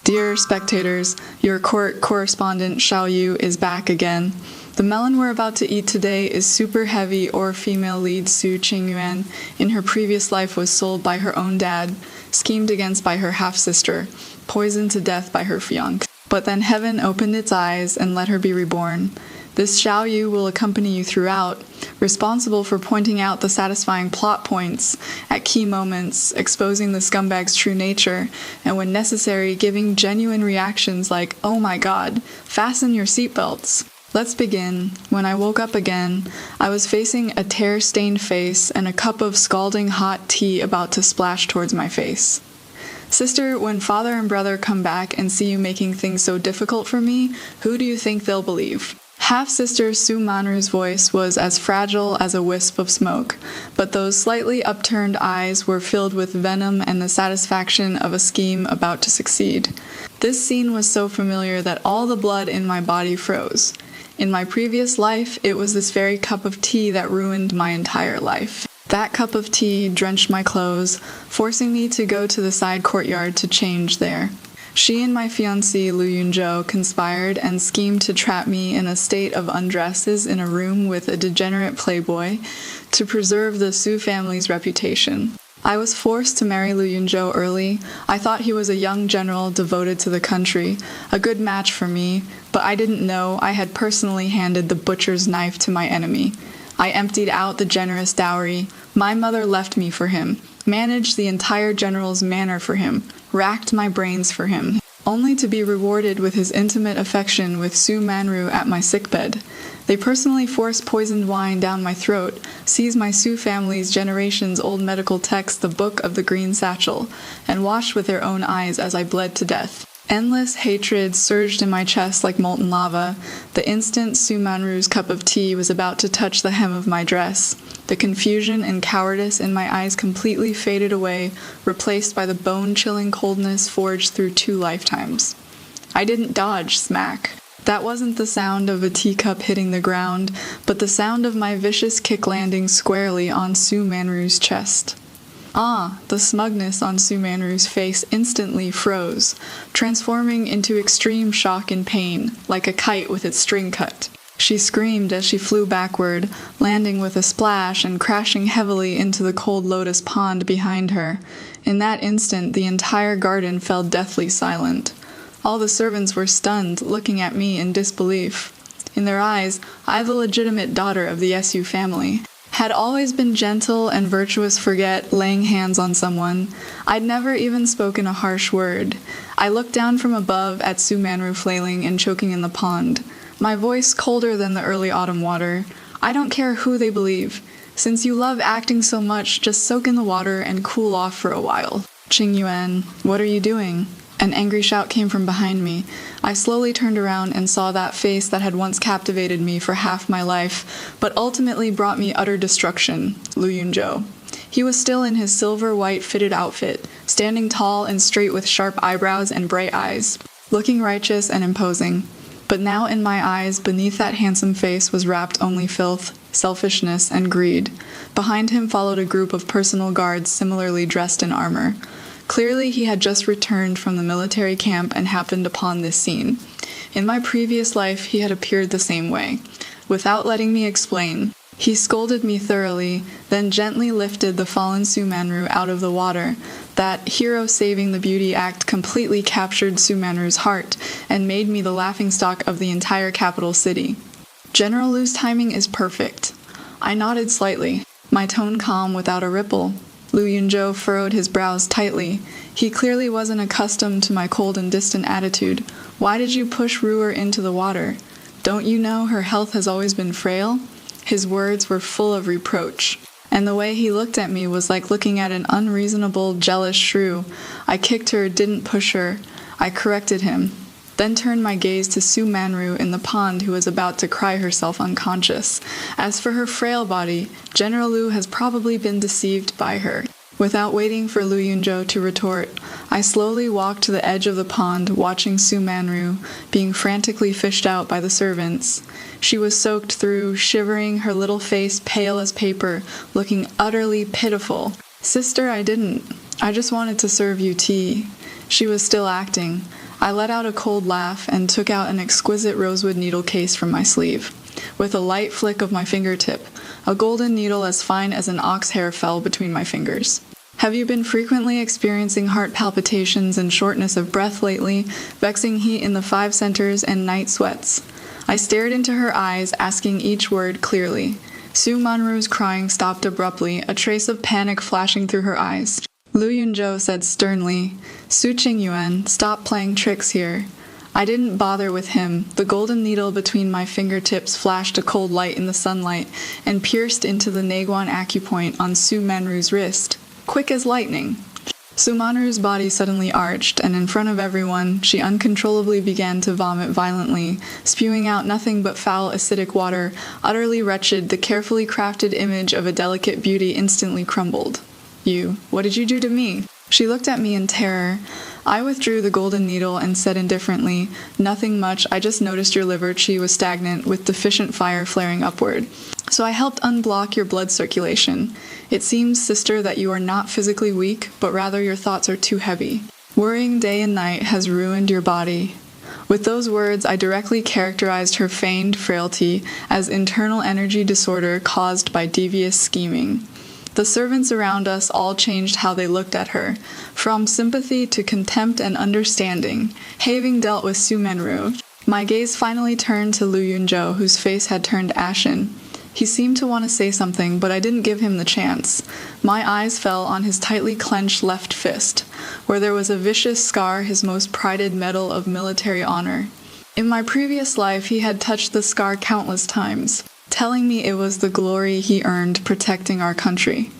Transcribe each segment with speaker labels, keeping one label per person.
Speaker 1: Dear spectators, your court correspondent Xiao Yu is back again. The melon we're about to eat today is super heavy, or female lead Su Qingyuan in her previous life was sold by her own dad, schemed against by her half-sister, poisoned to death by her fiancé. But then heaven opened its eyes and let her be reborn. This Xiao Yu will accompany you throughout, responsible for pointing out the satisfying plot points at key moments, exposing the scumbag's true nature, and when necessary, giving genuine reactions like, "Oh my god, fasten your seatbelts." Let's begin. When I woke up again, I was facing a tear-stained face and a cup of scalding hot tea about to splash towards my face. Sister, when father and brother come back and see you making things so difficult for me, who do you think they'll believe? Half-sister Su Manru's voice was as fragile as a wisp of smoke, but those slightly upturned eyes were filled with venom and the satisfaction of a scheme about to succeed. This scene was so familiar that all the blood in my body froze. In my previous life, it was this very cup of tea that ruined my entire life. That cup of tea drenched my clothes, forcing me to go to the side courtyard to change there. She and my fiancé Lu Yunzhou conspired and schemed to trap me in a state of undresses in a room with a degenerate playboy to preserve the Su family's reputation. I was forced to marry Lu Yunzhou early. I thought he was a young general devoted to the country, a good match for me, but I didn't know I had personally handed the butcher's knife to my enemy. I emptied out the generous dowry. My mother left me for him, managed the entire general's manor for him, racked my brains for him, only to be rewarded with his intimate affection with Su Manru at my sickbed. They personally forced poisoned wine down my throat, seized my Su family's generations-old medical text, the Book of the Green Satchel, and watched with their own eyes as I bled to death. Endless hatred surged in my chest like molten lava. The instant Su Manru's cup of tea was about to touch the hem of my dress, the confusion and cowardice in my eyes completely faded away, replaced by the bone-chilling coldness forged through 2 lifetimes. I didn't dodge smack. That wasn't the sound of a teacup hitting the ground, but the sound of my vicious kick landing squarely on Su Manru's chest. The smugness on Su Manru's face instantly froze, transforming into extreme shock and pain, like a kite with its string cut. She screamed as she flew backward, landing with a splash and crashing heavily into the cold lotus pond behind her. In that instant, the entire garden fell deathly silent. All the servants were stunned, looking at me in disbelief. In their eyes, I, the legitimate daughter of the Su family, had always been gentle and virtuous, forget laying hands on someone. I'd never even spoken a harsh word. I looked down from above at Su Manru flailing and choking in the pond, my voice colder than the early autumn water. I don't care who they believe. Since you love acting so much, just soak in the water and cool off for a while. Qingyuan, what are you doing? An angry shout came from behind me. I slowly turned around and saw that face that had once captivated me for half my life, but ultimately brought me utter destruction, Lu Yunzhou. He was still in his silver-white fitted outfit, standing tall and straight with sharp eyebrows and bright eyes, looking righteous and imposing. But now in my eyes, beneath that handsome face was wrapped only filth, selfishness, and greed. Behind him followed a group of personal guards similarly dressed in armor. Clearly, he had just returned from the military camp and happened upon this scene. In my previous life, he had appeared the same way. Without letting me explain, he scolded me thoroughly, then gently lifted the fallen Su Manru out of the water. That hero-saving the beauty act completely captured Su Manru's heart and made me the laughingstock of the entire capital city. General Lu's timing is perfect. I nodded slightly, my tone calm without a ripple. Lu Yunzhou furrowed his brows tightly. He clearly wasn't accustomed to my cold and distant attitude. Why did you push Ruer into the water? Don't you know her health has always been frail? His words were full of reproach, and the way he looked at me was like looking at an unreasonable, jealous shrew. I kicked her, didn't push her. I corrected him, then turned my gaze to Su Manru in the pond, who was about to cry herself unconscious. As for her frail body, General Lu has probably been deceived by her. Without waiting for Lu Yunzhou to retort, I slowly walked to the edge of the pond, watching Su Manru being frantically fished out by the servants. She was soaked through, shivering, her little face pale as paper, looking utterly pitiful. Sister, I didn't. I just wanted to serve you tea. She was still acting. I let out a cold laugh and took out an exquisite rosewood needle case from my sleeve. With a light flick of my fingertip, a golden needle as fine as an ox hair fell between my fingers. Have you been frequently experiencing heart palpitations and shortness of breath lately, vexing heat in the 5 centers and night sweats? I stared into her eyes, asking each word clearly. Su Manru's crying stopped abruptly, a trace of panic flashing through her eyes. Lu Yunzhou said sternly, Su Qingyuan, stop playing tricks here. I didn't bother with him. The golden needle between my fingertips flashed a cold light in the sunlight and pierced into the Naguan acupoint on Su Manru's wrist. Quick as lightning. Su Manru's body suddenly arched, and in front of everyone, she uncontrollably began to vomit violently, spewing out nothing but foul acidic water. Utterly wretched, the carefully crafted image of a delicate beauty instantly crumbled. You, what did you do to me? She looked at me in terror. I withdrew the golden needle and said indifferently, nothing much, I just noticed your liver qi was stagnant, with deficient fire flaring upward. So I helped unblock your blood circulation. It seems, sister, that you are not physically weak, but rather your thoughts are too heavy. Worrying day and night has ruined your body. With those words, I directly characterized her feigned frailty as internal energy disorder caused by devious scheming. The servants around us all changed how they looked at her, from sympathy to contempt and understanding. Having dealt with Su Manru, my gaze finally turned to Lu Yunzhou, whose face had turned ashen. He seemed to want to say something, but I didn't give him the chance. My eyes fell on his tightly clenched left fist, where there was a vicious scar, his most prided medal of military honor. In my previous life, he had touched the scar countless times, telling me it was the glory he earned protecting our country.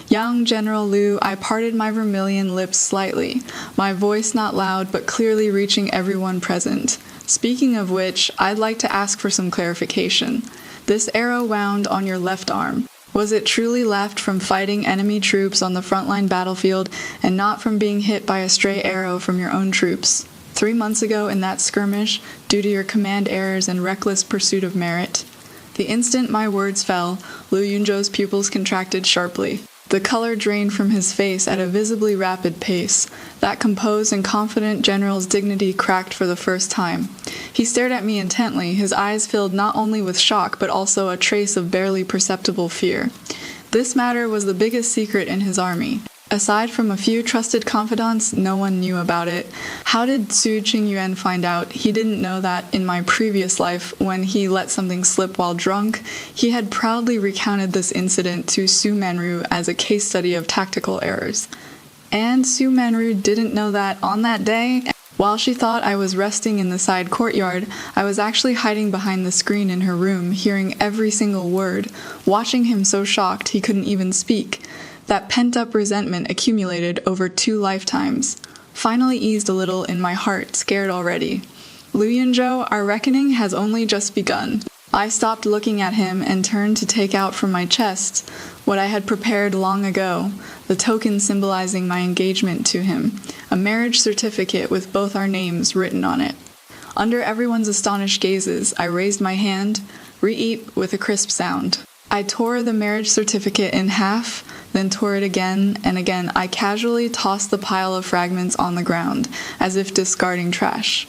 Speaker 1: Young General Liu, I parted my vermilion lips slightly, my voice not loud but clearly reaching everyone present. Speaking of which, I'd like to ask for some clarification. This arrow wound on your left arm. Was it truly left from fighting enemy troops on the frontline battlefield and not from being hit by a stray arrow from your own troops? 3 months ago in that skirmish, due to your command errors and reckless pursuit of merit? The instant my words fell, Lu Yunzhou's pupils contracted sharply. The color drained from his face at a visibly rapid pace. That composed and confident general's dignity cracked for the first time. He stared at me intently, his eyes filled not only with shock but also a trace of barely perceptible fear. This matter was the biggest secret in his army. Aside from a few trusted confidants, no one knew about it. How did Su Qingyuan find out? He didn't know that in my previous life, when he let something slip while drunk, he had proudly recounted this incident to Su Manru as a case study of tactical errors. And Su Manru didn't know that on that day, while she thought I was resting in the side courtyard, I was actually hiding behind the screen in her room, hearing every single word, watching him so shocked he couldn't even speak. That pent-up resentment accumulated over 2 lifetimes. Finally eased a little in my heart, scared already. Lu Yunzhou, our reckoning has only just begun. I stopped looking at him and turned to take out from my chest what I had prepared long ago, the token symbolizing my engagement to him, a marriage certificate with both our names written on it. Under everyone's astonished gazes, I raised my hand, re-eep with a crisp sound. I tore the marriage certificate in half, then tore it again, and again. I casually tossed the pile of fragments on the ground, as if discarding trash.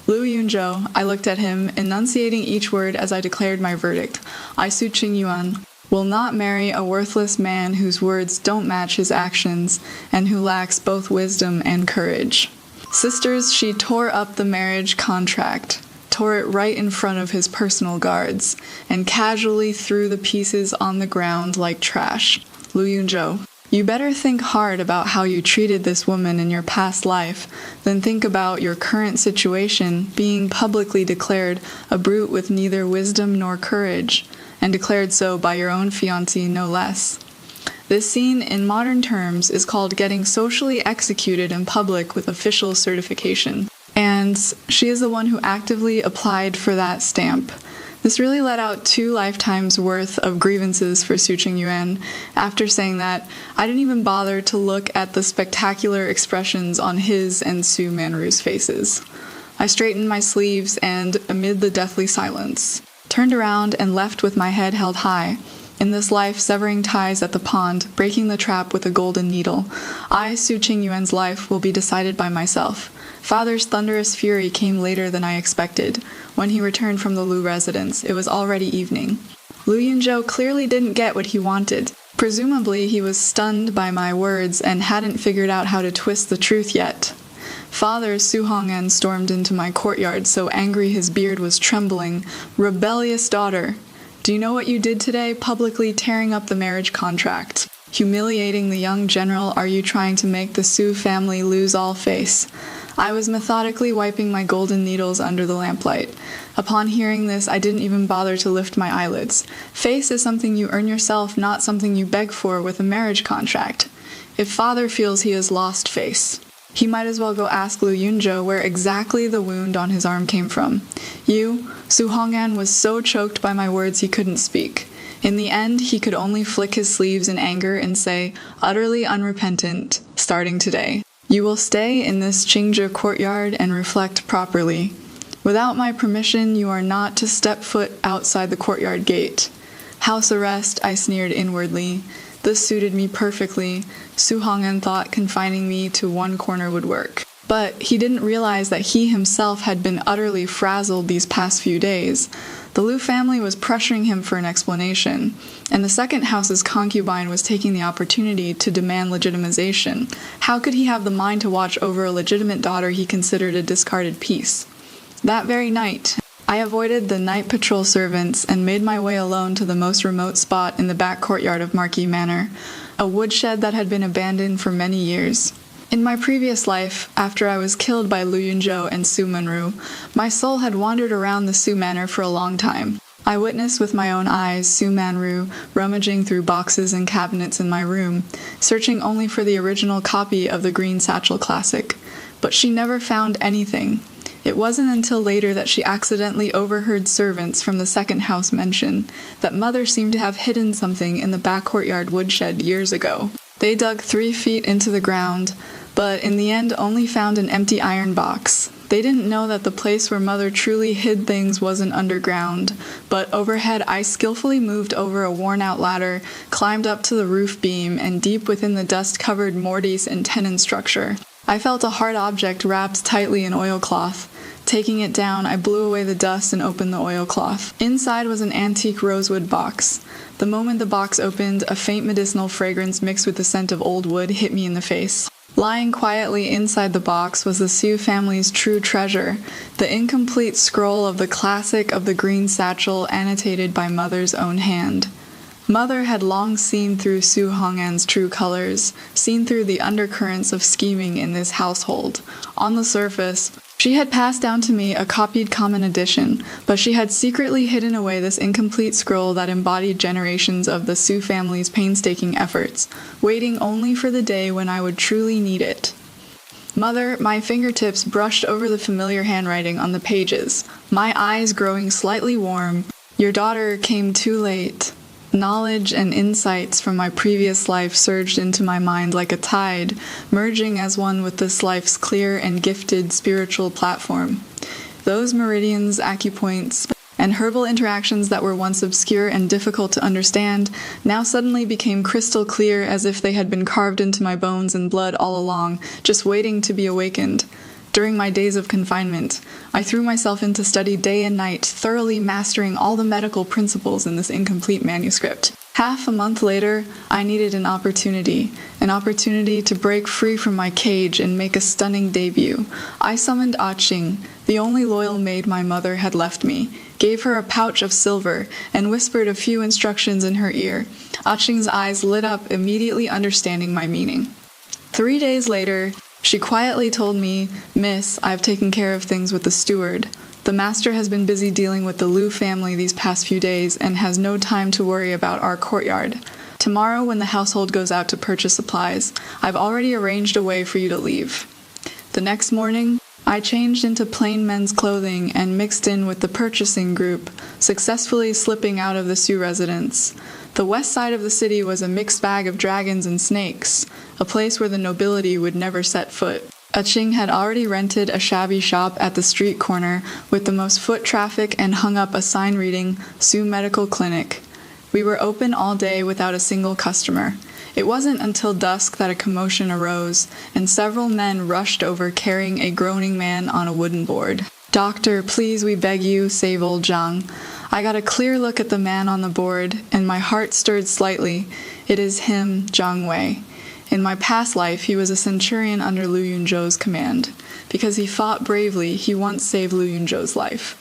Speaker 1: Lu Yunzhou, I looked at him, enunciating each word as I declared my verdict. I, Su Qingyuan, will not marry a worthless man whose words don't match his actions, and who lacks both wisdom and courage. Sisters, she tore up the marriage contract, tore it right in front of his personal guards, and casually threw the pieces on the ground like trash. Lu Yunzhou, you better think hard about how you treated this woman in your past life, then think about your current situation, being publicly declared a brute with neither wisdom nor courage, and declared so by your own fiancé no less. This scene, in modern terms, is called getting socially executed in public with official certification. And she is the one who actively applied for that stamp. This really let out 2 lifetimes worth of grievances for Su Qingyuan. After saying that, I didn't even bother to look at the spectacular expressions on his and Su Manru's faces. I straightened my sleeves and, amid the deathly silence, turned around and left with my head held high. In this life, severing ties at the pond, breaking the trap with a golden needle. I, Su Qingyuan's life, will be decided by myself. Father's thunderous fury came later than I expected. When he returned from the Lu residence, it was already evening. Lu Yunzhou clearly didn't get what he wanted. Presumably, he was stunned by my words and hadn't figured out how to twist the truth yet. Father Su Hong'an stormed into my courtyard, so angry his beard was trembling. Rebellious daughter! Do you know what you did today? Publicly tearing up the marriage contract. Humiliating the young general, are you trying to make the Su family lose all face? I was methodically wiping my golden needles under the lamplight. Upon hearing this, I didn't even bother to lift my eyelids. Face is something you earn yourself, not something you beg for with a marriage contract. If father feels he has lost face, he might as well go ask Lu Yunzhou where exactly the wound on his arm came from. Su Hong'an was so choked by my words he couldn't speak. In the end, he could only flick his sleeves in anger and say, utterly unrepentant, starting today, you will stay in this Qingzhi courtyard and reflect properly. Without my permission, you are not to step foot outside the courtyard gate. House arrest, I sneered inwardly. This suited me perfectly. Su Hong'an thought confining me to one corner would work. But he didn't realize that he himself had been utterly frazzled these past few days. The Lu family was pressuring him for an explanation, and the second house's concubine was taking the opportunity to demand legitimization. How could he have the mind to watch over a legitimate daughter he considered a discarded piece? That very night, I avoided the night patrol servants and made my way alone to the most remote spot in the back courtyard of Marquis Manor, a woodshed that had been abandoned for many years. In my previous life, after I was killed by Lu Yunzhou and Su Menru, my soul had wandered around the Su Manor for a long time. I witnessed with my own eyes Su Menru rummaging through boxes and cabinets in my room, searching only for the original copy of the Green Satchel Classic. But she never found anything. It wasn't until later that she accidentally overheard servants from the second house mention that Mother seemed to have hidden something in the back courtyard woodshed years ago. They dug 3 feet into the ground, but in the end only found an empty iron box. They didn't know that the place where Mother truly hid things wasn't underground, but overhead I skillfully moved over a worn-out ladder, climbed up to the roof beam, and deep within the dust-covered mortise and tenon structure, I felt a hard object wrapped tightly in oilcloth. Taking it down, I blew away the dust and opened the oilcloth. Inside was an antique rosewood box. The moment the box opened, a faint medicinal fragrance mixed with the scent of old wood hit me in the face. Lying quietly inside the box was the Su family's true treasure, the incomplete scroll of the classic of the Green Satchel annotated by Mother's own hand. Mother had long seen through Su Hong'an's true colors, seen through the undercurrents of scheming in this household. On the surface, she had passed down to me a copied common edition, but she had secretly hidden away this incomplete scroll that embodied generations of the Su family's painstaking efforts, waiting only for the day when I would truly need it. Mother, my fingertips brushed over the familiar handwriting on the pages, my eyes growing slightly warm. Your daughter came too late. Knowledge and insights from my previous life surged into my mind like a tide, merging as one with this life's clear and gifted spiritual platform. Those meridians, acupoints, and herbal interactions that were once obscure and difficult to understand now suddenly became crystal clear, as if they had been carved into my bones and blood all along, just waiting to be awakened. During my days of confinement, I threw myself into study day and night, thoroughly mastering all the medical principles in this incomplete manuscript. Half a month later, I needed an opportunity to break free from my cage and make a stunning debut. I summoned Qing, the only loyal maid my mother had left me, gave her a pouch of silver, and whispered a few instructions in her ear. Qing's eyes lit up, immediately understanding my meaning. 3 days later, she quietly told me, "Miss, I've taken care of things with the steward. The master has been busy dealing with the Lu family these past few days and has no time to worry about our courtyard. Tomorrow, when the household goes out to purchase supplies, I've already arranged a way for you to leave." The next morning, I changed into plain men's clothing and mixed in with the purchasing group, successfully slipping out of the Su residence. The west side of the city was a mixed bag of dragons and snakes, a place where the nobility would never set foot. Qing had already rented a shabby shop at the street corner with the most foot traffic and hung up a sign reading, Su Medical Clinic. We were open all day without a single customer. It wasn't until dusk that a commotion arose, and several men rushed over carrying a groaning man on a wooden board. "Doctor, please, we beg you, save old Zhang." I got a clear look at the man on the board, and my heart stirred slightly. It is him, Zhang Wei. In my past life, he was a centurion under Lu Yunzhou's command. Because he fought bravely, he once saved Lu Yunzhou's life.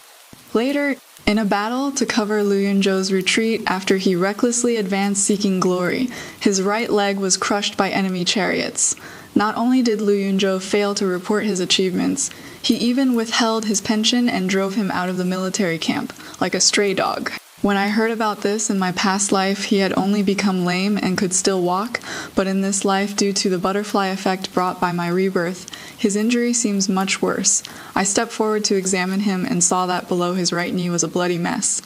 Speaker 1: Later, in a battle to cover Lu Yunzhou's retreat after he recklessly advanced seeking glory, his right leg was crushed by enemy chariots. Not only did Lu Yunzhou fail to report his achievements, he even withheld his pension and drove him out of the military camp, like a stray dog. When I heard about this in my past life, he had only become lame and could still walk, but in this life, due to the butterfly effect brought by my rebirth, his injury seems much worse. I stepped forward to examine him and saw that below his right knee was a bloody mess.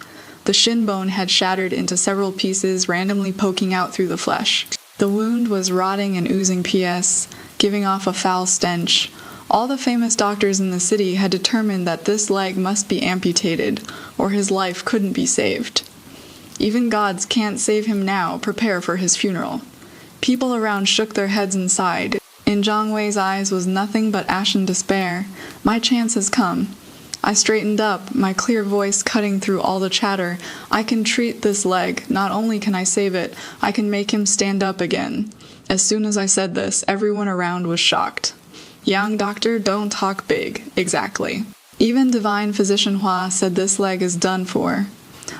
Speaker 1: The shin bone had shattered into several pieces, randomly poking out through the flesh. The wound was rotting and oozing PS, giving off a foul stench. All the famous doctors in the city had determined that this leg must be amputated, or his life couldn't be saved. Even gods can't save him now, prepare for his funeral. People around shook their heads and sighed. In Zhang Wei's eyes was nothing but ashen despair. My chance has come. I straightened up, my clear voice cutting through all the chatter. I can treat this leg. Not only can I save it, I can make him stand up again. As soon as I said this, everyone around was shocked. "Young doctor, don't talk big." Exactly. Even divine physician Hua said this leg is done for.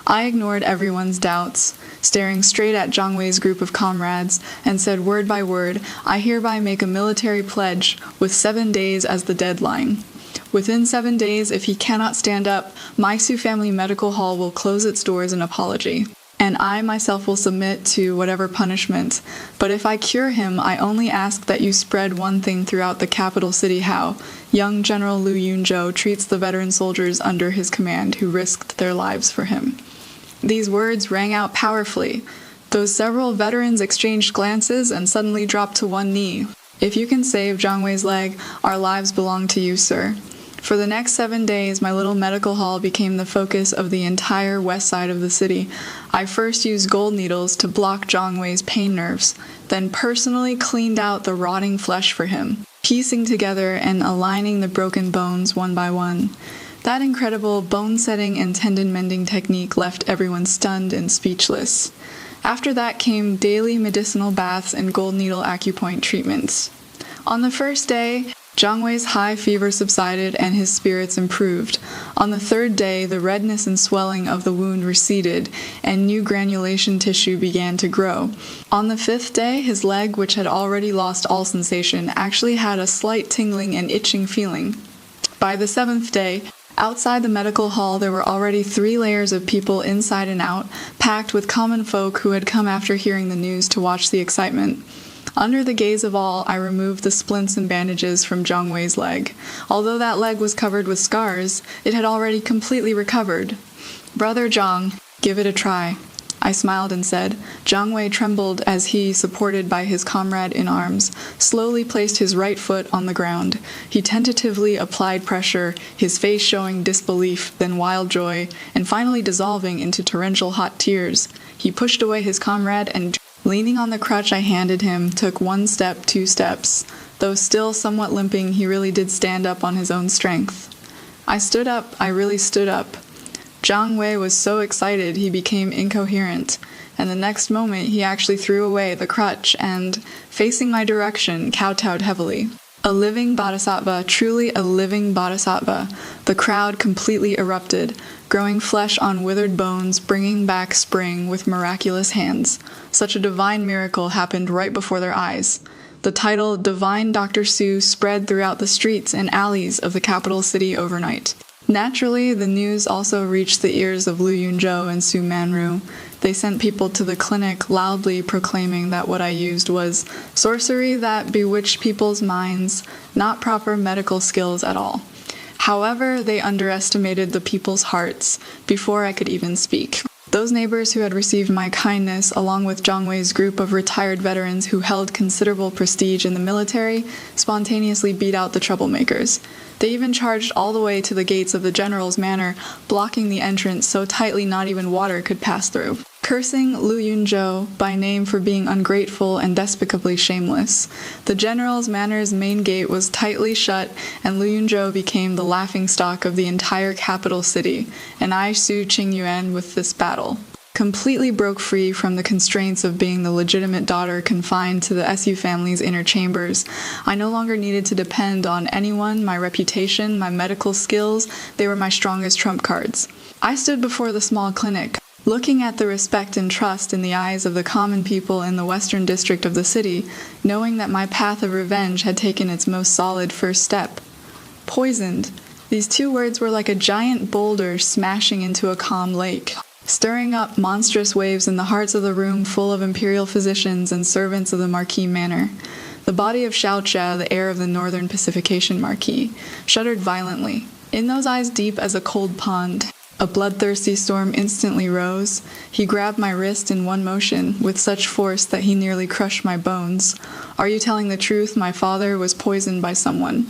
Speaker 1: I ignored everyone's doubts, staring straight at Zhang Wei's group of comrades, and said word by word, "I hereby make a military pledge, with 7 days as the deadline. Within 7 days, if he cannot stand up, Maisu Family Medical Hall will close its doors in apology. And I myself will submit to whatever punishment. But if I cure him, I only ask that you spread one thing throughout the capital city: how young General Lu Yunzhou treats the veteran soldiers under his command who risked their lives for him." These words rang out powerfully. Those several veterans exchanged glances and suddenly dropped to one knee. "If you can save Zhang Wei's leg, our lives belong to you, sir." For the next 7 days, my little medical hall became the focus of the entire west side of the city. I first used gold needles to block Zhang Wei's pain nerves, then personally cleaned out the rotting flesh for him, piecing together and aligning the broken bones one by one. That incredible bone-setting and tendon-mending technique left everyone stunned and speechless. After that came daily medicinal baths and gold needle acupoint treatments. On the first day, Zhang Wei's high fever subsided and his spirits improved. On the third day, the redness and swelling of the wound receded, and new granulation tissue began to grow. On the fifth day, his leg, which had already lost all sensation, actually had a slight tingling and itching feeling. By the seventh day, outside the medical hall, there were already 3 layers of people inside and out, packed with common folk who had come after hearing the news to watch the excitement. Under the gaze of all, I removed the splints and bandages from Zhang Wei's leg. Although that leg was covered with scars, it had already completely recovered. "Brother Zhang, give it a try." I smiled and said. Zhang Wei trembled as he, supported by his comrade in arms, slowly placed his right foot on the ground. He tentatively applied pressure, his face showing disbelief, then wild joy, and finally dissolving into torrential hot tears. He pushed away his comrade and, leaning on the crutch I handed him, took 1 step, 2 steps. Though still somewhat limping, he really did stand up on his own strength. I stood up, I really stood up. Zhang Wei was so excited he became incoherent, and the next moment he actually threw away the crutch and, facing my direction, kowtowed heavily. A living bodhisattva, truly a living bodhisattva. The crowd completely erupted, growing flesh on withered bones, bringing back spring with miraculous hands. Such a divine miracle happened right before their eyes. The title Divine Dr. Su spread throughout the streets and alleys of the capital city overnight. Naturally, the news also reached the ears of Lu Yunzhou and Su Manru. They sent people to the clinic loudly proclaiming that what I used was sorcery that bewitched people's minds, not proper medical skills at all. However, they underestimated the people's hearts before I could even speak. Those neighbors who had received my kindness, along with Zhang Wei's group of retired veterans who held considerable prestige in the military, spontaneously beat out the troublemakers. They even charged all the way to the gates of the general's manor, blocking the entrance so tightly not even water could pass through. cursing Lu Yunzhou by name for being ungrateful and despicably shameless. The general's manor's main gate was tightly shut, and Lu Yunzhou became the laughingstock of the entire capital city, and I sued Qingyuan with this battle. Completely broke free from the constraints of being the legitimate daughter confined to the SU family's inner chambers. I no longer needed to depend on anyone, my reputation, my medical skills. They were my strongest trump cards. I stood before the small clinic, looking at the respect and trust in the eyes of the common people in the western district of the city, knowing that my path of revenge had taken its most solid first step. Poisoned. These two words were like a giant boulder smashing into a calm lake, stirring up monstrous waves in the hearts of the room full of imperial physicians and servants of the Marquis manor. The body of Xiaocha, the heir of the northern pacification Marquis, shuddered violently. In those eyes deep as a cold pond, a bloodthirsty storm instantly rose. He grabbed my wrist in one motion, with such force that he nearly crushed my bones. "Are you telling the truth? My father was poisoned by someone."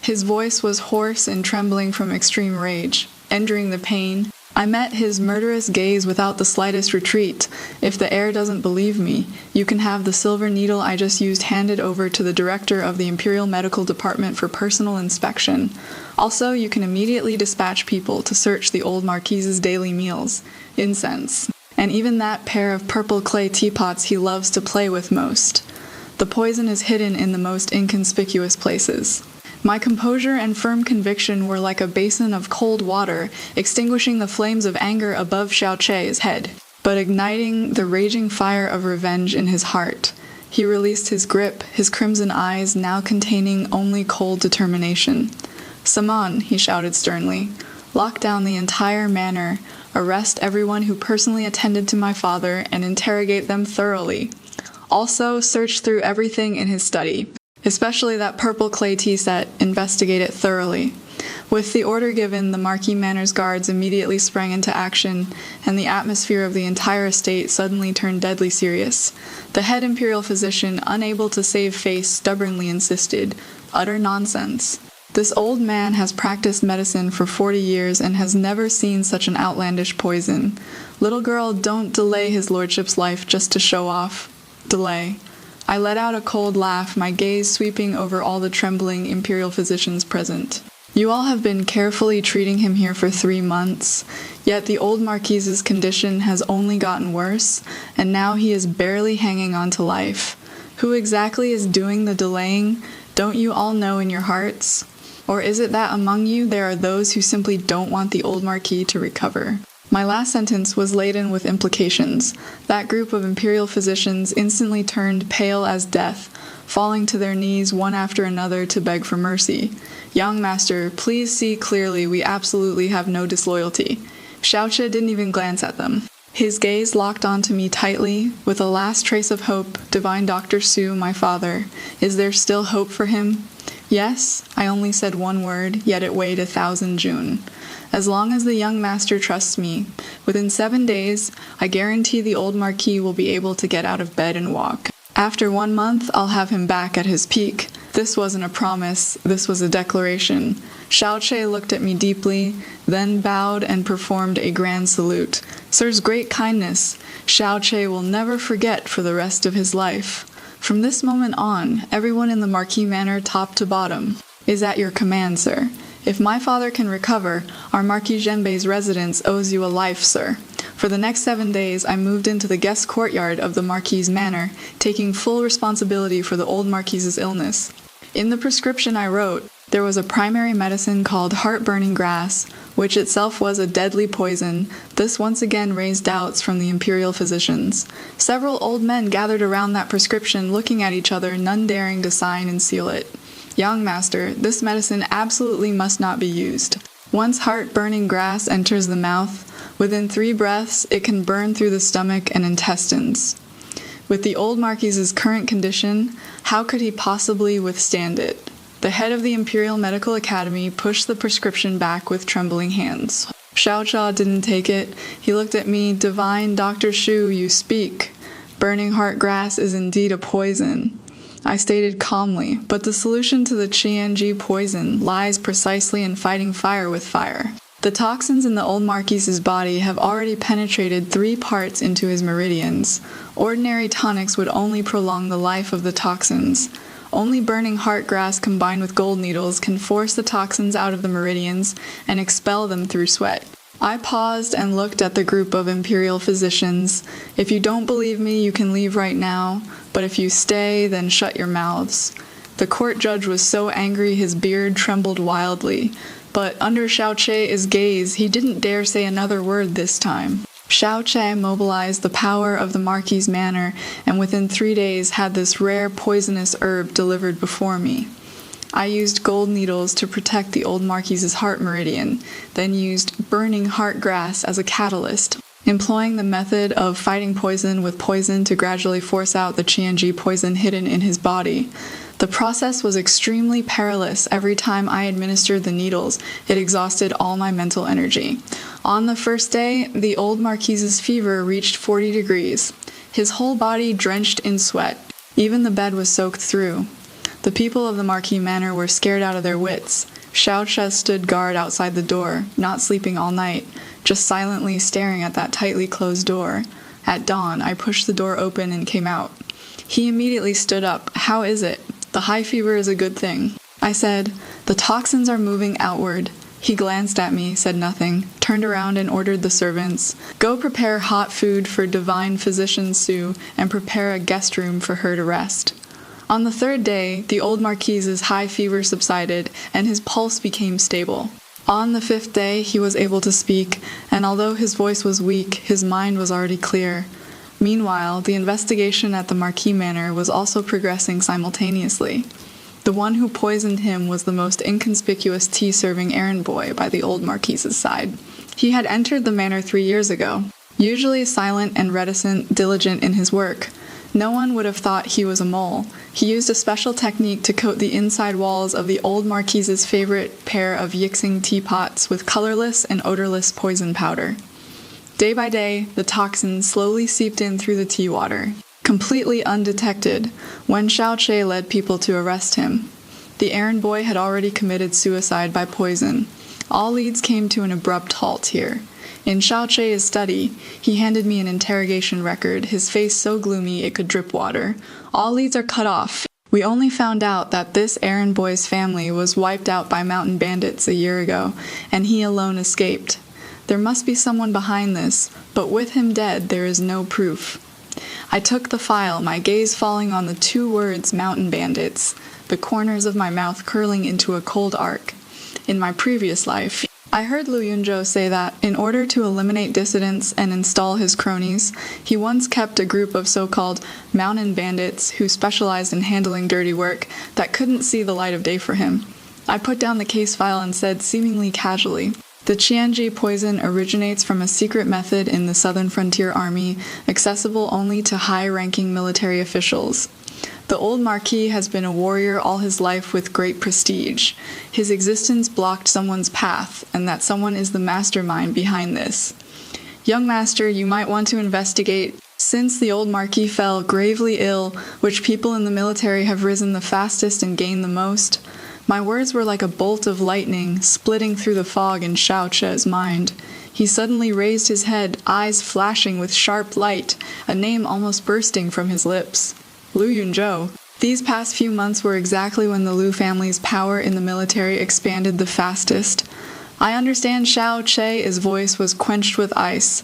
Speaker 1: His voice was hoarse and trembling from extreme rage. Entering the pain, I met his murderous gaze without the slightest retreat. "If the heir doesn't believe me, you can have the silver needle I just used handed over to the director of the Imperial Medical Department for personal inspection. Also, you can immediately dispatch people to search the old Marquis's daily meals, incense, and even that pair of purple clay teapots he loves to play with most. The poison is hidden in the most inconspicuous places." My composure and firm conviction were like a basin of cold water, extinguishing the flames of anger above Xiaoche's head, but igniting the raging fire of revenge in his heart. He released his grip, his crimson eyes now containing only cold determination. "Saman," he shouted sternly, "lock down the entire manor, arrest everyone who personally attended to my father, and interrogate them thoroughly. Also, search through everything in his study, especially that purple clay tea set. Investigate it thoroughly." With the order given, the Marquis Manor's guards immediately sprang into action, and the atmosphere of the entire estate suddenly turned deadly serious. The head imperial physician, unable to save face, stubbornly insisted, "Utter nonsense. This old man has practiced medicine for 40 years and has never seen such an outlandish poison. Little girl, don't delay his lordship's life just to show off. Delay." I let out a cold laugh, my gaze sweeping over all the trembling imperial physicians present. "You all have been carefully treating him here for 3 months, yet the old Marquis's condition has only gotten worse, and now he is barely hanging on to life. Who exactly is doing the delaying? Don't you all know in your hearts? Or is it that among you there are those who simply don't want the old Marquis to recover?" My last sentence was laden with implications. That group of imperial physicians instantly turned pale as death, falling to their knees one after another to beg for mercy. "Young master, please see clearly we absolutely have no disloyalty." Xiaoche didn't even glance at them. His gaze locked onto me tightly, with a last trace of hope. "Divine Dr. Su, my father, is there still hope for him?" "Yes," I only said one word, yet it weighed 1,000 June. "As long as the young master trusts me, within 7 days, I guarantee the old Marquis will be able to get out of bed and walk. After 1 month, I'll have him back at his peak." This wasn't a promise, this was a declaration. Xiaoche looked at me deeply, then bowed and performed a grand salute. "Sir's great kindness, Xiaoche will never forget for the rest of his life. From this moment on, everyone in the Marquis Manor, top to bottom, is at your command, sir. If my father can recover, our Marquis Zhenbei's residence owes you a life, sir." For the next 7 days, I moved into the guest courtyard of the Marquis' manor, taking full responsibility for the old Marquis's illness. In the prescription I wrote, there was a primary medicine called heart-burning grass, which itself was a deadly poison. This once again raised doubts from the imperial physicians. Several old men gathered around that prescription, looking at each other, none daring to sign and seal it. "Young master, this medicine absolutely must not be used. Once heart-burning grass enters the mouth, within 3 breaths it can burn through the stomach and intestines. With the old Marquis's current condition, how could he possibly withstand it?" The head of the Imperial Medical Academy pushed the prescription back with trembling hands. Xiaocha didn't take it. He looked at me. "Divine Dr. Shu, you speak. Burning heart grass is indeed a poison." I stated calmly, "But the solution to the Qianji poison lies precisely in fighting fire with fire." The toxins in the old Marquis's body have already penetrated 3 parts into his meridians. Ordinary tonics would only prolong the life of the toxins. Only burning heart grass combined with gold needles can force the toxins out of the meridians and expel them through sweat. I paused and looked at the group of imperial physicians. If you don't believe me, you can leave right now, but if you stay, then shut your mouths. The court judge was so angry his beard trembled wildly, but under Xiaoche's gaze, he didn't dare say another word this time. Xiaoche mobilized the power of the Marquis' manor, and within 3 days had this rare poisonous herb delivered before me. I used gold needles to protect the old Marquis's heart meridian, then used burning heart grass as a catalyst, employing the method of fighting poison with poison to gradually force out the Qianji poison hidden in his body. The process was extremely perilous. Every time I administered the needles, it exhausted all my mental energy. On the first day, the old Marquis's fever reached 40 degrees. His whole body drenched in sweat. Even the bed was soaked through. The people of the Marquis Manor were scared out of their wits. Xiaoche stood guard outside the door, not sleeping all night, just silently staring at that tightly closed door. At dawn, I pushed the door open and came out. He immediately stood up. "How is it?" "The high fever is a good thing." I said, "The toxins are moving outward." He glanced at me, said nothing, turned around and ordered the servants, "Go prepare hot food for divine physician Su and prepare a guest room for her to rest." On the 3rd day, the old Marquis's high fever subsided and his pulse became stable. On the 5th day, he was able to speak, and although his voice was weak, his mind was already clear. Meanwhile, the investigation at the Marquis Manor was also progressing simultaneously. The one who poisoned him was the most inconspicuous tea-serving errand boy by the old Marquis's side. He had entered the manor 3 years ago, usually silent and reticent, diligent in his work. No one would have thought he was a mole. He used a special technique to coat the inside walls of the old Marquis's favorite pair of Yixing teapots with colorless and odorless poison powder. Day by day, the toxins slowly seeped in through the tea water, completely undetected, when Xiaoche led people to arrest him. The errand boy had already committed suicide by poison. All leads came to an abrupt halt here. In Xiaoche's study, he handed me an interrogation record, his face so gloomy it could drip water. "All leads are cut off. We only found out that this errand boy's family was wiped out by mountain bandits a year ago, and he alone escaped. There must be someone behind this, but with him dead, there is no proof." I took the file, my gaze falling on the 2 words mountain bandits, the corners of my mouth curling into a cold arc. In my previous life, I heard Lu Yunzhou say that, in order to eliminate dissidents and install his cronies, he once kept a group of so-called mountain bandits who specialized in handling dirty work that couldn't see the light of day for him. I put down the case file and said seemingly casually, "The Qianji poison originates from a secret method in the Southern Frontier Army, accessible only to high-ranking military officials. The old Marquis has been a warrior all his life with great prestige. His existence blocked someone's path, and that someone is the mastermind behind this. Young master, you might want to investigate. Since the old Marquis fell gravely ill, which people in the military have risen the fastest and gained the most." My words were like a bolt of lightning, splitting through the fog in Xiaoche's mind. He suddenly raised his head, eyes flashing with sharp light, a name almost bursting from his lips. "Lu Yunzhou." These past few months were exactly when the Lu family's power in the military expanded the fastest. I understand Xiaoche's voice was quenched with ice.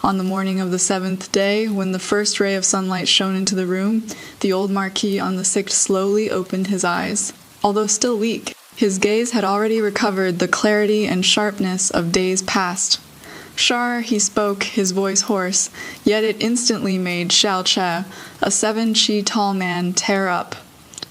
Speaker 1: On the morning of the 7th day, when the first ray of sunlight shone into the room, the old Marquis on the 6th slowly opened his eyes. Although still weak, his gaze had already recovered the clarity and sharpness of days past. "Shar," he spoke, his voice hoarse, yet it instantly made Xiaoche, a 7 chi tall man, tear up.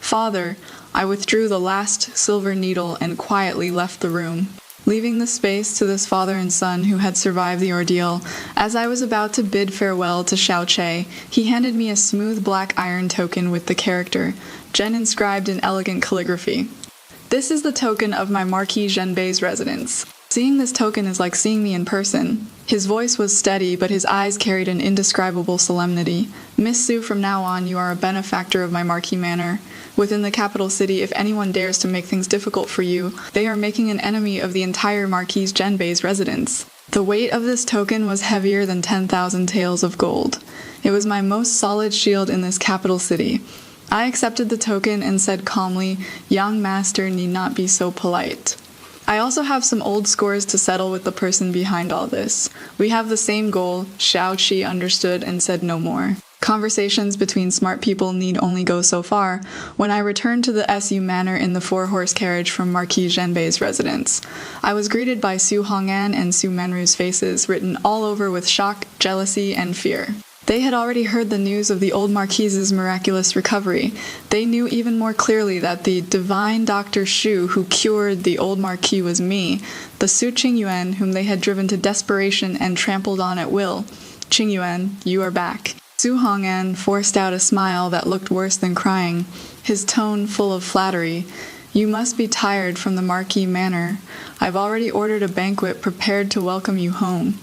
Speaker 1: "Father," I withdrew the last silver needle and quietly left the room, leaving the space to this father and son who had survived the ordeal. As I was about to bid farewell to Xiaoche, he handed me a smooth black iron token with the character Zhen inscribed in elegant calligraphy. "This is the token of my Marquis Zhenbei's residence. Seeing this token is like seeing me in person. His voice was steady, but his eyes carried an indescribable solemnity. Miss Sue, from now on, you are a benefactor of my Marquis manor. Within the capital city, if anyone dares to make things difficult for you, they are making an enemy of the entire Marquis Genbei's residence. The weight of this token was heavier than 10,000 taels of gold. It was my most solid shield in this capital city. I accepted the token and said calmly, "Young master need not be so polite." I also have some old scores to settle with the person behind all this. We have the same goal. Xiao Qi understood and said no more. Conversations between smart people need only go so far. When I returned to the SU Manor in the 4-horse carriage from Marquis Genbei's residence, I was greeted by Su Hong'an and Su Manru's faces, written all over with shock, jealousy, and fear. They had already heard the news of the old Marquise's miraculous recovery. They knew even more clearly that the divine Dr. Shu who cured the old Marquis was me, the Su Qingyuan whom they had driven to desperation and trampled on at will. "Qingyuan, you are back." Su Hong'an forced out a smile that looked worse than crying, his tone full of flattery. "You must be tired from the Marquis manor. I've already ordered a banquet prepared to welcome you home."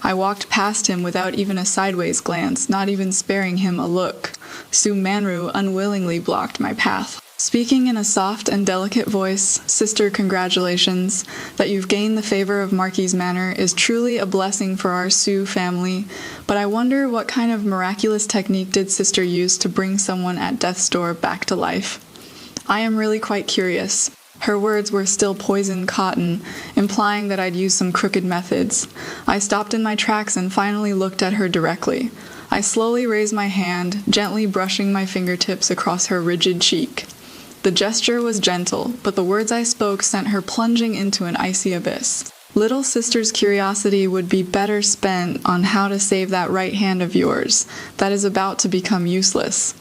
Speaker 1: I walked past him without even a sideways glance, not even sparing him a look. Su Manru unwillingly blocked my path. Speaking in a soft and delicate voice, "Sister, congratulations. That you've gained the favor of Marquis Manor is truly a blessing for our Su family, but I wonder what kind of miraculous technique did Sister use to bring someone at death's door back to life? I am really quite curious." Her words were still poison cotton, implying that I'd used some crooked methods. I stopped in my tracks and finally looked at her directly. I slowly raised my hand, gently brushing my fingertips across her rigid cheek. The gesture was gentle, but the words I spoke sent her plunging into an icy abyss. "Little sister's curiosity would be better spent on how to save that right hand of yours that is about to become useless."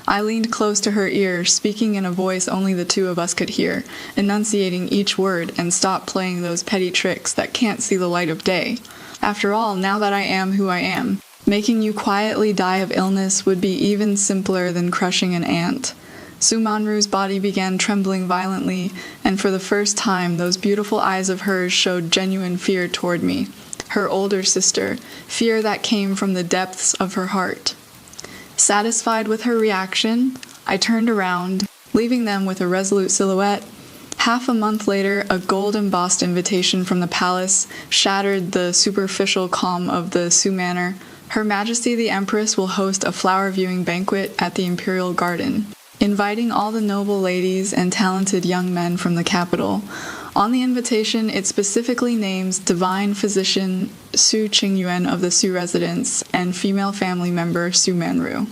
Speaker 1: I leaned close to her ear, speaking in a voice only the two of us could hear, enunciating each word, and stopped playing those petty tricks that can't see the light of day. After all, now that I am who I am, making you quietly die of illness would be even simpler than crushing an ant. Su Manru's body began trembling violently, and for the first time those beautiful eyes of hers showed genuine fear toward me, her older sister, fear that came from the depths of her heart. Satisfied with her reaction, I turned around, leaving them with a resolute silhouette. Half a month later, a gold-embossed invitation from the palace shattered the superficial calm of the Su Manor. Her Majesty the Empress will host a flower-viewing banquet at the Imperial Garden, inviting all the noble ladies and talented young men from the capital. On the invitation, it specifically names Divine Physician Su Qingyuan of the Su residence and female family member Su Manru.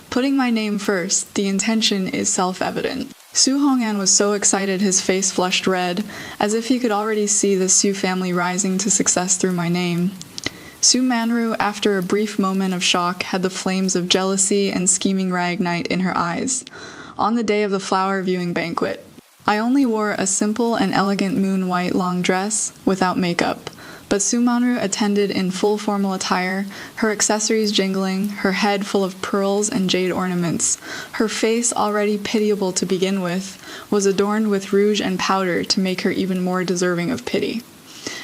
Speaker 1: Putting my name first, the intention is self-evident. Su Hong'an was so excited his face flushed red, as if he could already see the Su family rising to success through my name. Su Manru, after a brief moment of shock, had the flames of jealousy and scheming reignite in her eyes. On the day of the flower viewing banquet, I only wore a simple and elegant moon-white long dress, without makeup, but Su Manru attended in full formal attire, her accessories jingling, her head full of pearls and jade ornaments. Her face, already pitiable to begin with, was adorned with rouge and powder to make her even more deserving of pity.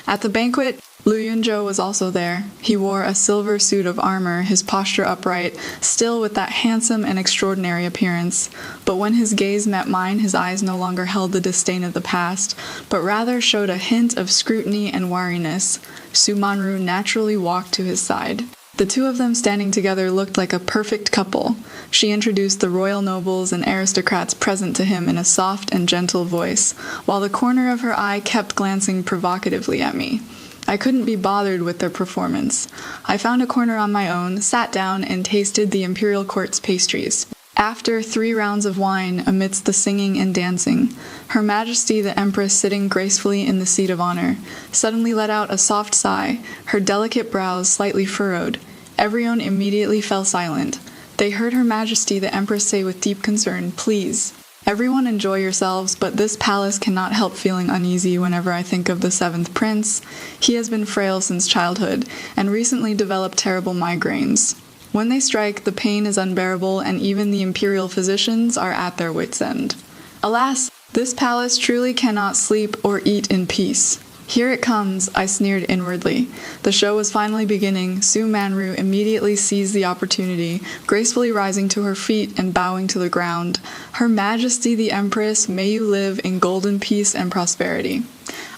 Speaker 1: At the banquet, Lu Yunzhou was also there. He wore a silver suit of armor, his posture upright, still with that handsome and extraordinary appearance. But when his gaze met mine, his eyes no longer held the disdain of the past, but rather showed a hint of scrutiny and wariness. Su Manru naturally walked to his side. The two of them standing together looked like a perfect couple. She introduced the royal nobles and aristocrats present to him in a soft and gentle voice, while the corner of her eye kept glancing provocatively at me. I couldn't be bothered with their performance. I found a corner on my own, sat down, and tasted the imperial court's pastries. After 3 rounds of wine, amidst the singing and dancing, Her Majesty the Empress, sitting gracefully in the seat of honor, suddenly let out a soft sigh, her delicate brows slightly furrowed. Everyone immediately fell silent. They heard Her Majesty the Empress say with deep concern, "Please, everyone enjoy yourselves, but this palace cannot help feeling uneasy whenever I think of the 7th prince. He has been frail since childhood, and recently developed terrible migraines. When they strike, the pain is unbearable, and even the imperial physicians are at their wits' end. Alas, this palace truly cannot sleep or eat in peace." Here it comes, I sneered inwardly. The show was finally beginning. Su Manru immediately seized the opportunity, gracefully rising to her feet and bowing to the ground. Her Majesty the Empress, may you live in golden peace and prosperity.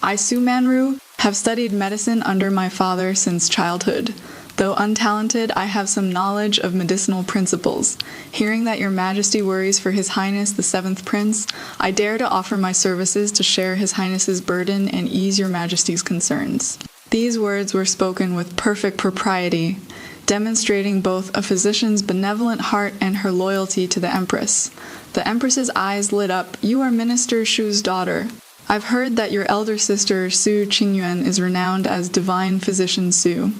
Speaker 1: I, Su Manru, have studied medicine under my father since childhood. Though untalented, I have some knowledge of medicinal principles. Hearing that your Majesty worries for His Highness the 7th Prince, I dare to offer my services to share His Highness's burden and ease your Majesty's concerns. These words were spoken with perfect propriety, demonstrating both a physician's benevolent heart and her loyalty to the Empress. The Empress's eyes lit up. You are Minister Shu's daughter. I've heard that your elder sister, Su Qingyuan, is renowned as Divine Physician Su.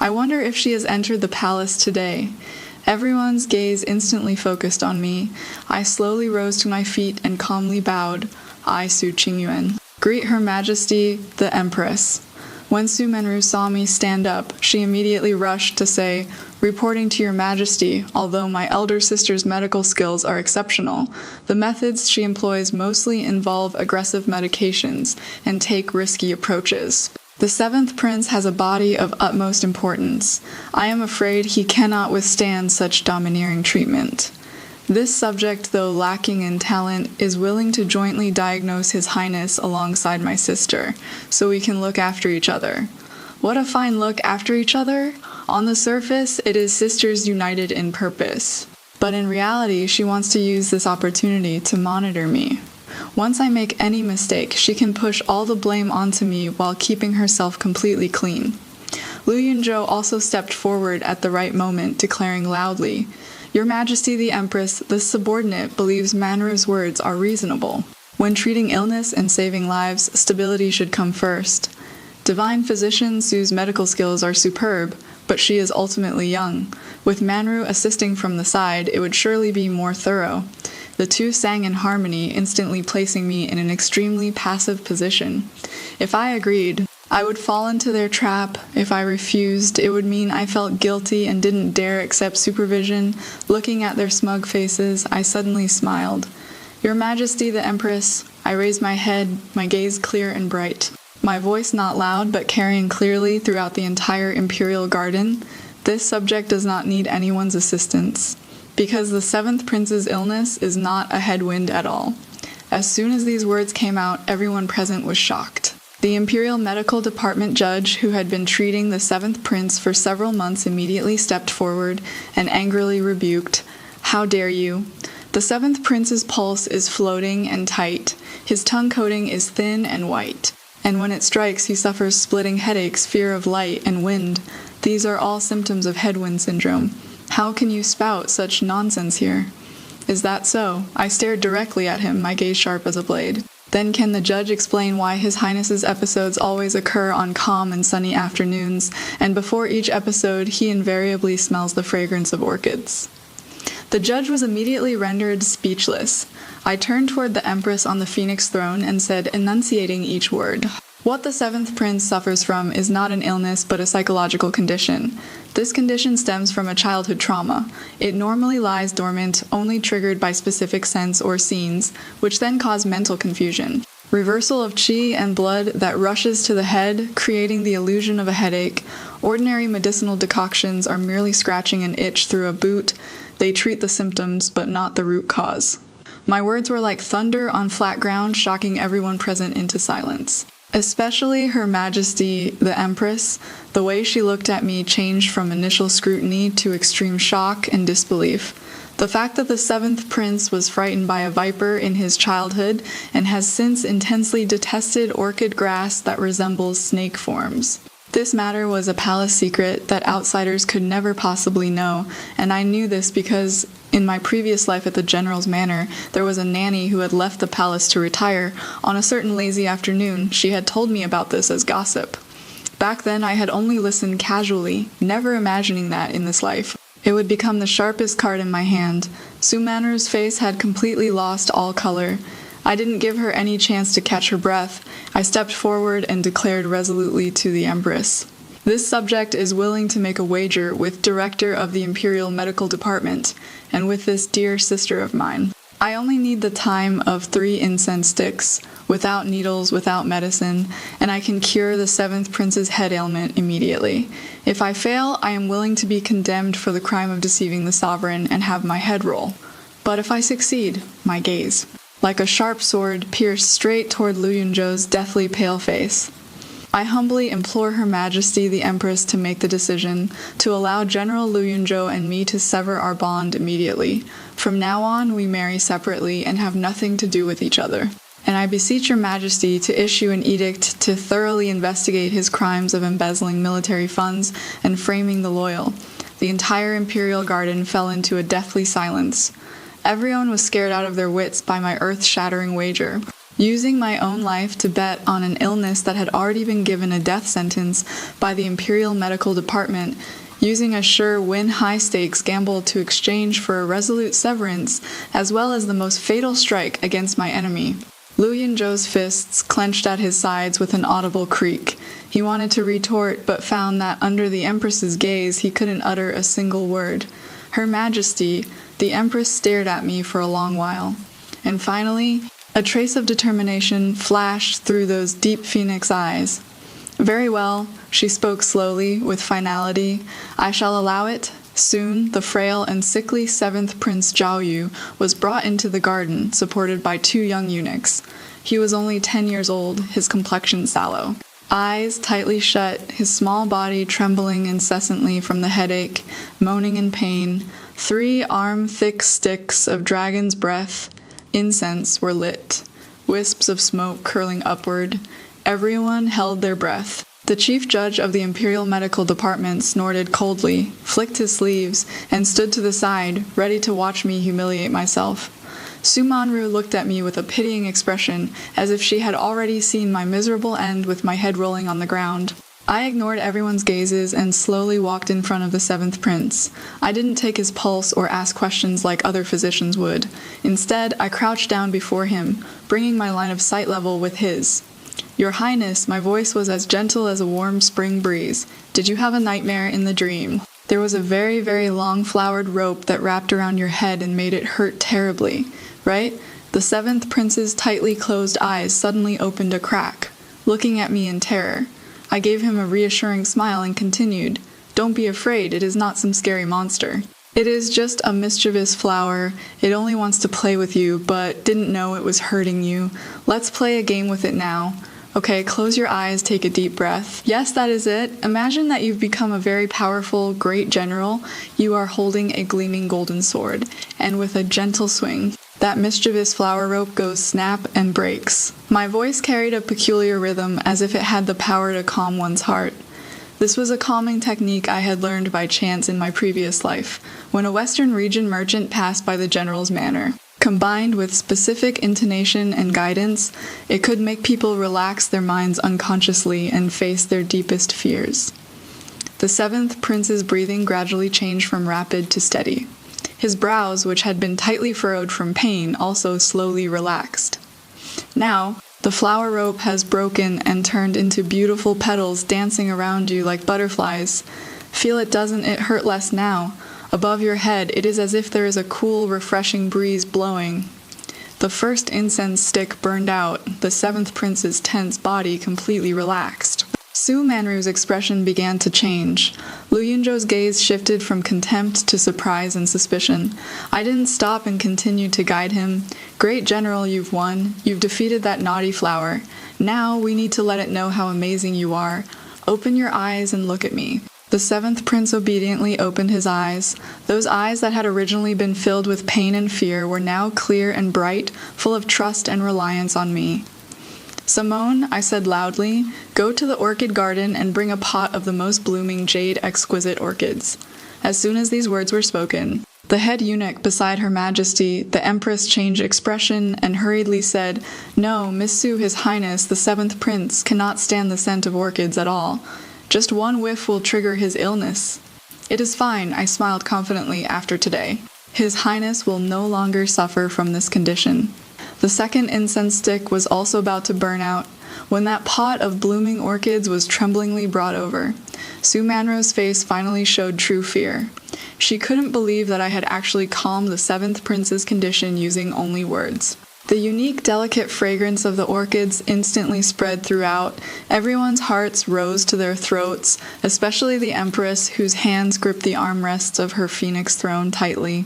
Speaker 1: I wonder if she has entered the palace today. Everyone's gaze instantly focused on me. I slowly rose to my feet and calmly bowed. I, Su Qingyuan. Greet Her Majesty, the Empress. When Su Manru saw me stand up, she immediately rushed to say, reporting to your Majesty, although my elder sister's medical skills are exceptional, the methods she employs mostly involve aggressive medications and take risky approaches. The 7th Prince has a body of utmost importance. I am afraid he cannot withstand such domineering treatment. This subject, though lacking in talent, is willing to jointly diagnose His Highness alongside my sister, so we can look after each other. What a fine look after each other! On the surface, it is sisters united in purpose. But in reality, she wants to use this opportunity to monitor me. Once I make any mistake, she can push all the blame onto me while keeping herself completely clean. Lu Yunzhou also stepped forward at the right moment, declaring loudly, Your Majesty the Empress, this subordinate believes Manru's words are reasonable. When treating illness and saving lives, stability should come first. Divine Physician Su's medical skills are superb, but she is ultimately young. With Manru assisting from the side, it would surely be more thorough. The two sang in harmony, instantly placing me in an extremely passive position. If I agreed, I would fall into their trap. If I refused, it would mean I felt guilty and didn't dare accept supervision. Looking at their smug faces, I suddenly smiled. Your Majesty the Empress, I raised my head, my gaze clear and bright. My voice not loud, but carrying clearly throughout the entire imperial garden. This subject does not need anyone's assistance. Because the 7th Prince's illness is not a headwind at all. As soon as these words came out, everyone present was shocked. The Imperial Medical Department judge, who had been treating the 7th Prince for several months, immediately stepped forward and angrily rebuked, How dare you? The 7th Prince's pulse is floating and tight. His tongue coating is thin and white. And when it strikes, he suffers splitting headaches, fear of light, and wind. These are all symptoms of headwind syndrome. How can you spout such nonsense here? Is that so? I stared directly at him, my gaze sharp as a blade. Then can the judge explain why His Highness's episodes always occur on calm and sunny afternoons, and before each episode he invariably smells the fragrance of orchids? The judge was immediately rendered speechless. I turned toward the Empress on the Phoenix throne and said, enunciating each word, What the 7th Prince suffers from is not an illness but a psychological condition. This condition stems from a childhood trauma. It normally lies dormant, only triggered by specific scents or scenes, which then cause mental confusion. Reversal of qi and blood that rushes to the head, creating the illusion of a headache. Ordinary medicinal decoctions are merely scratching an itch through a boot. They treat the symptoms, but not the root cause. My words were like thunder on flat ground, shocking everyone present into silence. Especially Her Majesty, the Empress. The way she looked at me changed from initial scrutiny to extreme shock and disbelief. The fact that the 7th Prince was frightened by a viper in his childhood and has since intensely detested orchid grass that resembles snake forms. This matter was a palace secret that outsiders could never possibly know, and I knew this because in my previous life at the General's Manor, there was a nanny who had left the palace to retire. On a certain lazy afternoon, she had told me about this as gossip. Back then, I had only listened casually, never imagining that in this life it would become the sharpest card in my hand. Su Manru's face had completely lost all color. I didn't give her any chance to catch her breath. I stepped forward and declared resolutely to the Empress, This subject is willing to make a wager with Director of the Imperial Medical Department, and with this dear sister of mine. I only need the time of 3 incense sticks, without needles, without medicine, and I can cure the 7th prince's head ailment immediately. If I fail, I am willing to be condemned for the crime of deceiving the sovereign and have my head roll. But if I succeed, my gaze, like a sharp sword, pierced straight toward Lu Yunzhou's deathly pale face. I humbly implore Her Majesty the Empress to make the decision to allow General Lu Yunzhou and me to sever our bond immediately. From now on, we marry separately and have nothing to do with each other. And I beseech Your Majesty to issue an edict to thoroughly investigate his crimes of embezzling military funds and framing the loyal. The entire imperial garden fell into a deathly silence. Everyone was scared out of their wits by my earth-shattering wager. Using my own life to bet on an illness that had already been given a death sentence by the Imperial Medical Department, using a sure win high-stakes gamble to exchange for a resolute severance, as well as the most fatal strike against my enemy. Lu Yunzhou's fists clenched at his sides with an audible creak. He wanted to retort, but found that under the Empress's gaze he couldn't utter a single word. Her Majesty, the Empress stared at me for a long while. And finally, a trace of determination flashed through those deep phoenix eyes. Very well, she spoke slowly, with finality. I shall allow it. Soon, the frail and sickly 7th Prince Zhao Yu was brought into the garden, supported by 2 young eunuchs. He was only 10 years old, his complexion sallow. Eyes tightly shut, his small body trembling incessantly from the headache, moaning in pain. 3 arm-thick sticks of dragon's breath, incense, were lit, wisps of smoke curling upward. Everyone held their breath. The chief judge of the Imperial Medical Department snorted coldly, flicked his sleeves, and stood to the side, ready to watch me humiliate myself. Su Manru looked at me with a pitying expression, as if she had already seen my miserable end with my head rolling on the ground. I ignored everyone's gazes and slowly walked in front of the 7th Prince. I didn't take his pulse or ask questions like other physicians would. Instead, I crouched down before him, bringing my line of sight level with his. Your Highness, my voice was as gentle as a warm spring breeze. Did you have a nightmare in the dream? There was a very, very long flowered rope that wrapped around your head and made it hurt terribly, right? The 7th Prince's tightly closed eyes suddenly opened a crack, looking at me in terror. I gave him a reassuring smile and continued, Don't be afraid, it is not some scary monster. It is just a mischievous flower. It only wants to play with you, but didn't know it was hurting you. Let's play a game with it now. Okay, close your eyes, take a deep breath. Yes, that is it. Imagine that you've become a very powerful, great general. You are holding a gleaming golden sword, and with a gentle swing, that mischievous flower rope goes snap and breaks. My voice carried a peculiar rhythm, as if it had the power to calm one's heart. This was a calming technique I had learned by chance in my previous life, when a Western region merchant passed by the general's manor. Combined with specific intonation and guidance, it could make people relax their minds unconsciously and face their deepest fears. The 7th Prince's breathing gradually changed from rapid to steady. His brows, which had been tightly furrowed from pain, also slowly relaxed. Now, the flower rope has broken and turned into beautiful petals dancing around you like butterflies. Feel it, doesn't it hurt less now? Above your head, it is as if there is a cool, refreshing breeze blowing. The first incense stick burned out, the 7th Prince's tense body completely relaxed. Su Manru's expression began to change. Lu Yunzhou's gaze shifted from contempt to surprise and suspicion. I didn't stop and continued to guide him. Great General, you've won. You've defeated that naughty flower. Now we need to let it know how amazing you are. Open your eyes and look at me. The 7th Prince obediently opened his eyes. Those eyes that had originally been filled with pain and fear were now clear and bright, full of trust and reliance on me. Simone, I said loudly, go to the orchid garden and bring a pot of the most blooming jade exquisite orchids. As soon as these words were spoken, the head eunuch beside Her Majesty, the Empress, changed expression and hurriedly said, No, Miss Su, His Highness, the 7th Prince, cannot stand the scent of orchids at all. Just one whiff will trigger his illness. It is fine, I smiled confidently after today. His Highness will no longer suffer from this condition. The second incense stick was also about to burn out. when that pot of blooming orchids was tremblingly brought over. Su Manro's face finally showed true fear. She couldn't believe that I had actually calmed the 7th prince's condition using only words. The unique, delicate fragrance of the orchids instantly spread throughout. Everyone's hearts rose to their throats, especially the Empress, whose hands gripped the armrests of her phoenix throne tightly.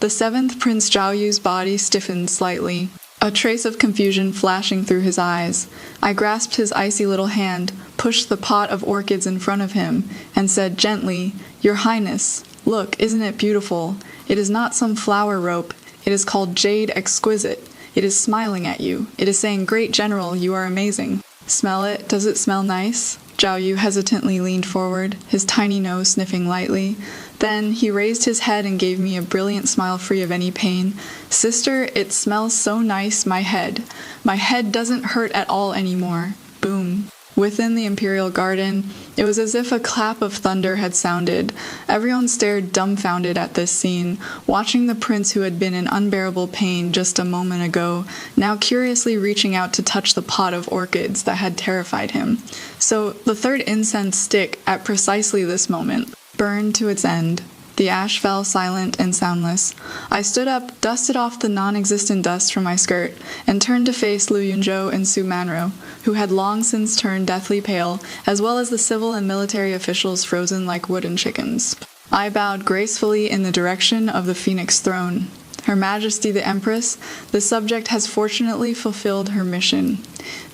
Speaker 1: The 7th Prince Zhaoyu's body stiffened slightly, a trace of confusion flashing through his eyes. I grasped his icy little hand, pushed the pot of orchids in front of him, and said gently, "Your Highness, look, isn't it beautiful? It is not some flower rope. It is called Jade Exquisite. It is smiling at you. It is saying, 'Great General, you are amazing.' Smell it. Does it smell nice?" Zhaoyu hesitantly leaned forward, his tiny nose sniffing lightly. Then he raised his head and gave me a brilliant smile free of any pain. "Sister, it smells so nice, my head. My head doesn't hurt at all anymore." Boom. Within the Imperial Garden, it was as if a clap of thunder had sounded. Everyone stared dumbfounded at this scene, watching the prince who had been in unbearable pain just a moment ago, now curiously reaching out to touch the pot of orchids that had terrified him. So the 3rd incense stick, at precisely this moment, burned to its end. The ash fell silent and soundless. I stood up, dusted off the non-existent dust from my skirt, and turned to face Lu Yunzhou and Su Manro, who had long since turned deathly pale, as well as the civil and military officials frozen like wooden chickens. I bowed gracefully in the direction of the Phoenix throne. Her Majesty the Empress, the subject has fortunately fulfilled her mission.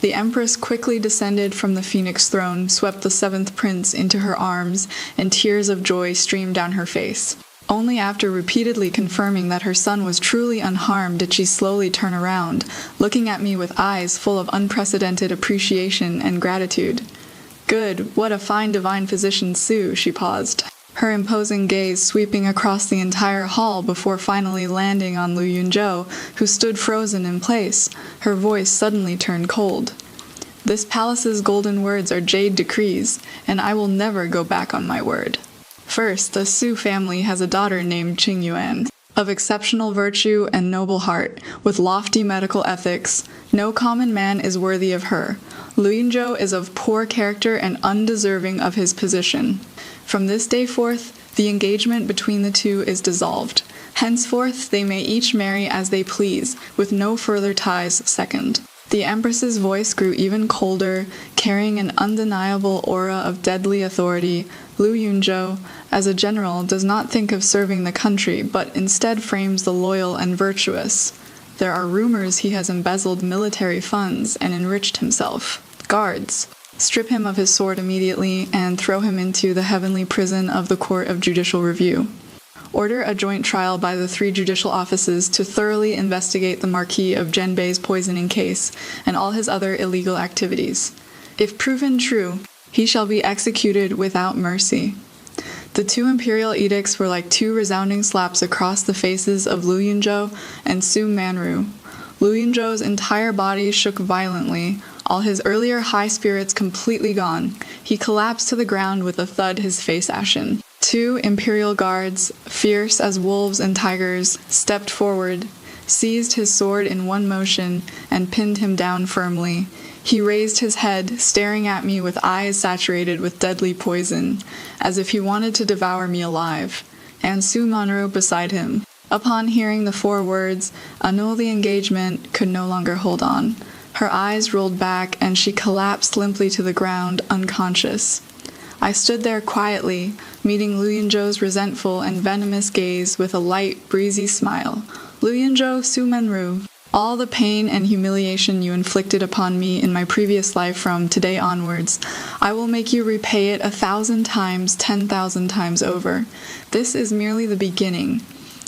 Speaker 1: The Empress quickly descended from the Phoenix throne, swept the 7th Prince into her arms, and tears of joy streamed down her face. Only after repeatedly confirming that her son was truly unharmed did she slowly turn around, looking at me with eyes full of unprecedented appreciation and gratitude. "Good, what a fine divine physician, Su," she paused, her imposing gaze sweeping across the entire hall before finally landing on Lu Yunzhou, who stood frozen in place. Her voice suddenly turned cold. "This palace's golden words are jade decrees, and I will never go back on my word. First, the Su family has a daughter named Qingyuan, of exceptional virtue and noble heart, with lofty medical ethics. No common man is worthy of her. Lu Yunzhou is of poor character and undeserving of his position. From this day forth, the engagement between the two is dissolved. Henceforth, they may each marry as they please, with no further ties second." The Empress's voice grew even colder, carrying an undeniable aura of deadly authority. Lu Yunzhou, as a general, does not think of serving the country, but instead frames the loyal and virtuous. There are rumors he has embezzled military funds and enriched himself. Guards, strip him of his sword immediately and throw him into the heavenly prison of the Court of Judicial Review. Order a joint trial by the 3 judicial offices to thoroughly investigate the Marquis of Zhenbei's poisoning case and all his other illegal activities. If proven true, he shall be executed without mercy. The 2 imperial edicts were like 2 resounding slaps across the faces of Lu Yunzhou and Su Manru. Lu Yunzhou's entire body shook violently, all his earlier high spirits completely gone. He collapsed to the ground with a thud, his face ashen. 2 imperial guards, fierce as wolves and tigers, stepped forward, seized his sword in one motion, and pinned him down firmly. He raised his head, staring at me with eyes saturated with deadly poison, as if he wanted to devour me alive, and Su Manru beside him. Upon hearing the 4 words, annul the engagement, could no longer hold on. Her eyes rolled back, and she collapsed limply to the ground, unconscious. I stood there quietly, meeting Lu Yunzhou's resentful and venomous gaze with a light, breezy smile. "Lu Yunzhou, Su Manru, all the pain and humiliation you inflicted upon me in my previous life from today onwards, I will make you repay it 1,000 times, 10,000 times over. This is merely the beginning."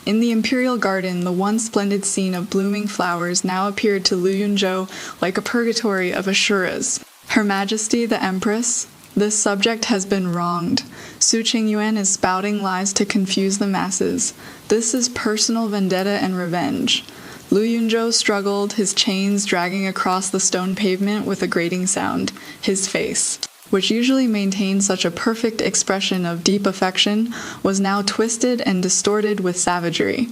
Speaker 1: In the Imperial Garden, the once splendid scene of blooming flowers now appeared to Lu Yunzhou like a purgatory of Asuras. Her Majesty the Empress, this subject has been wronged. Su Qingyuan is spouting lies to confuse the masses. This is personal vendetta and revenge. Lu Yunzhou struggled, his chains dragging across the stone pavement with a grating sound. His face, which usually maintained such a perfect expression of deep affection, was now twisted and distorted with savagery.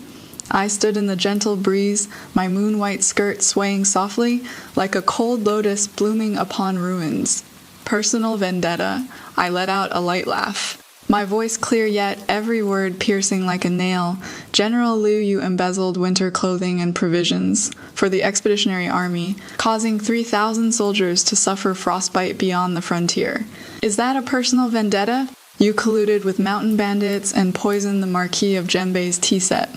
Speaker 1: I stood in the gentle breeze, my moon-white skirt swaying softly, like a cold lotus blooming upon ruins. Personal vendetta. I let out a light laugh. My voice clear yet, every word piercing like a nail. General Liu, you embezzled winter clothing and provisions for the expeditionary army, causing 3,000 soldiers to suffer frostbite beyond the frontier. Is that a personal vendetta? You colluded with mountain bandits and poisoned the Marquis of Jembei's tea set.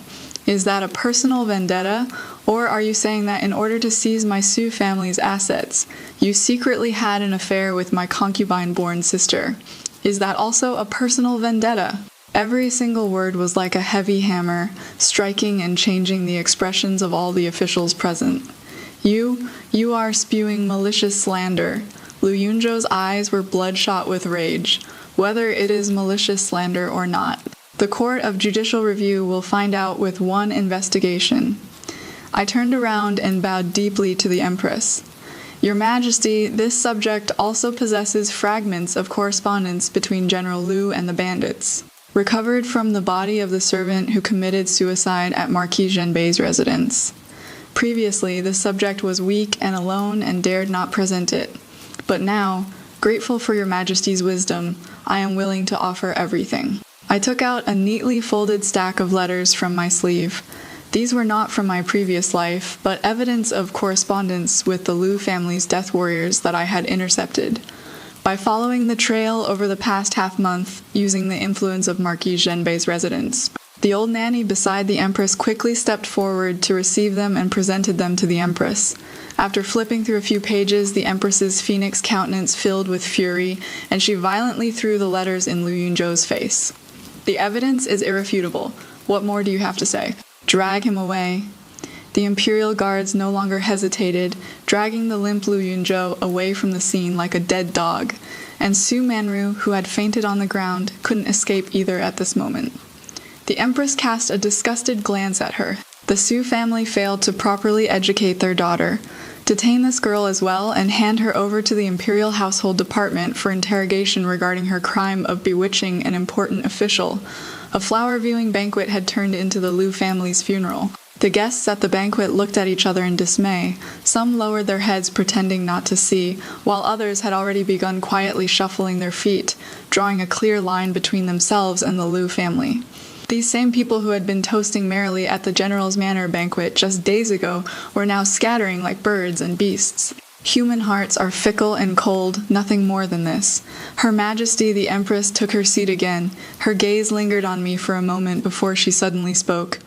Speaker 1: Is that a personal vendetta? Or are you saying that in order to seize my Sioux family's assets, you secretly had an affair with my concubine-born sister? Is that also a personal vendetta? Every single word was like a heavy hammer, striking and changing the expressions of all the officials present. You are spewing malicious slander. Liu Yunzhou's eyes were bloodshot with rage. Whether it is malicious slander or not, the Court of Judicial Review will find out with one investigation. I turned around and bowed deeply to the Empress. Your Majesty, this subject also possesses fragments of correspondence between General Liu and the bandits, recovered from the body of the servant who committed suicide at Marquis Zhenbei's residence. Previously, the subject was weak and alone and dared not present it. But now, grateful for your Majesty's wisdom, I am willing to offer everything. I took out a neatly folded stack of letters from my sleeve. These were not from my previous life, but evidence of correspondence with the Liu family's death warriors that I had intercepted. By following the trail over the past half-month, using the influence of Marquis Zhenbei's residence, the old nanny beside the Empress quickly stepped forward to receive them and presented them to the Empress. After flipping through a few pages, the Empress's phoenix countenance filled with fury, and she violently threw the letters in Liu Yunzhou's face. The evidence is irrefutable. What more do you have to say? Drag him away. The Imperial guards no longer hesitated, dragging the limp Liu Yunzhou away from the scene like a dead dog, and Su Manru, who had fainted on the ground, couldn't escape either at this moment. The Empress cast a disgusted glance at her. The Su family failed to properly educate their daughter. Detain this girl as well and hand her over to the Imperial Household Department for interrogation regarding her crime of bewitching an important official. A flower-viewing banquet had turned into the Liu family's funeral. The guests at the banquet looked at each other in dismay. Some lowered their heads pretending not to see, while others had already begun quietly shuffling their feet, drawing a clear line between themselves and the Liu family. These same people who had been toasting merrily at the General's Manor banquet just days ago were now scattering like birds and beasts. Human hearts are fickle and cold, nothing more than this. Her Majesty the Empress took her seat again. Her gaze lingered on me for a moment before she suddenly spoke.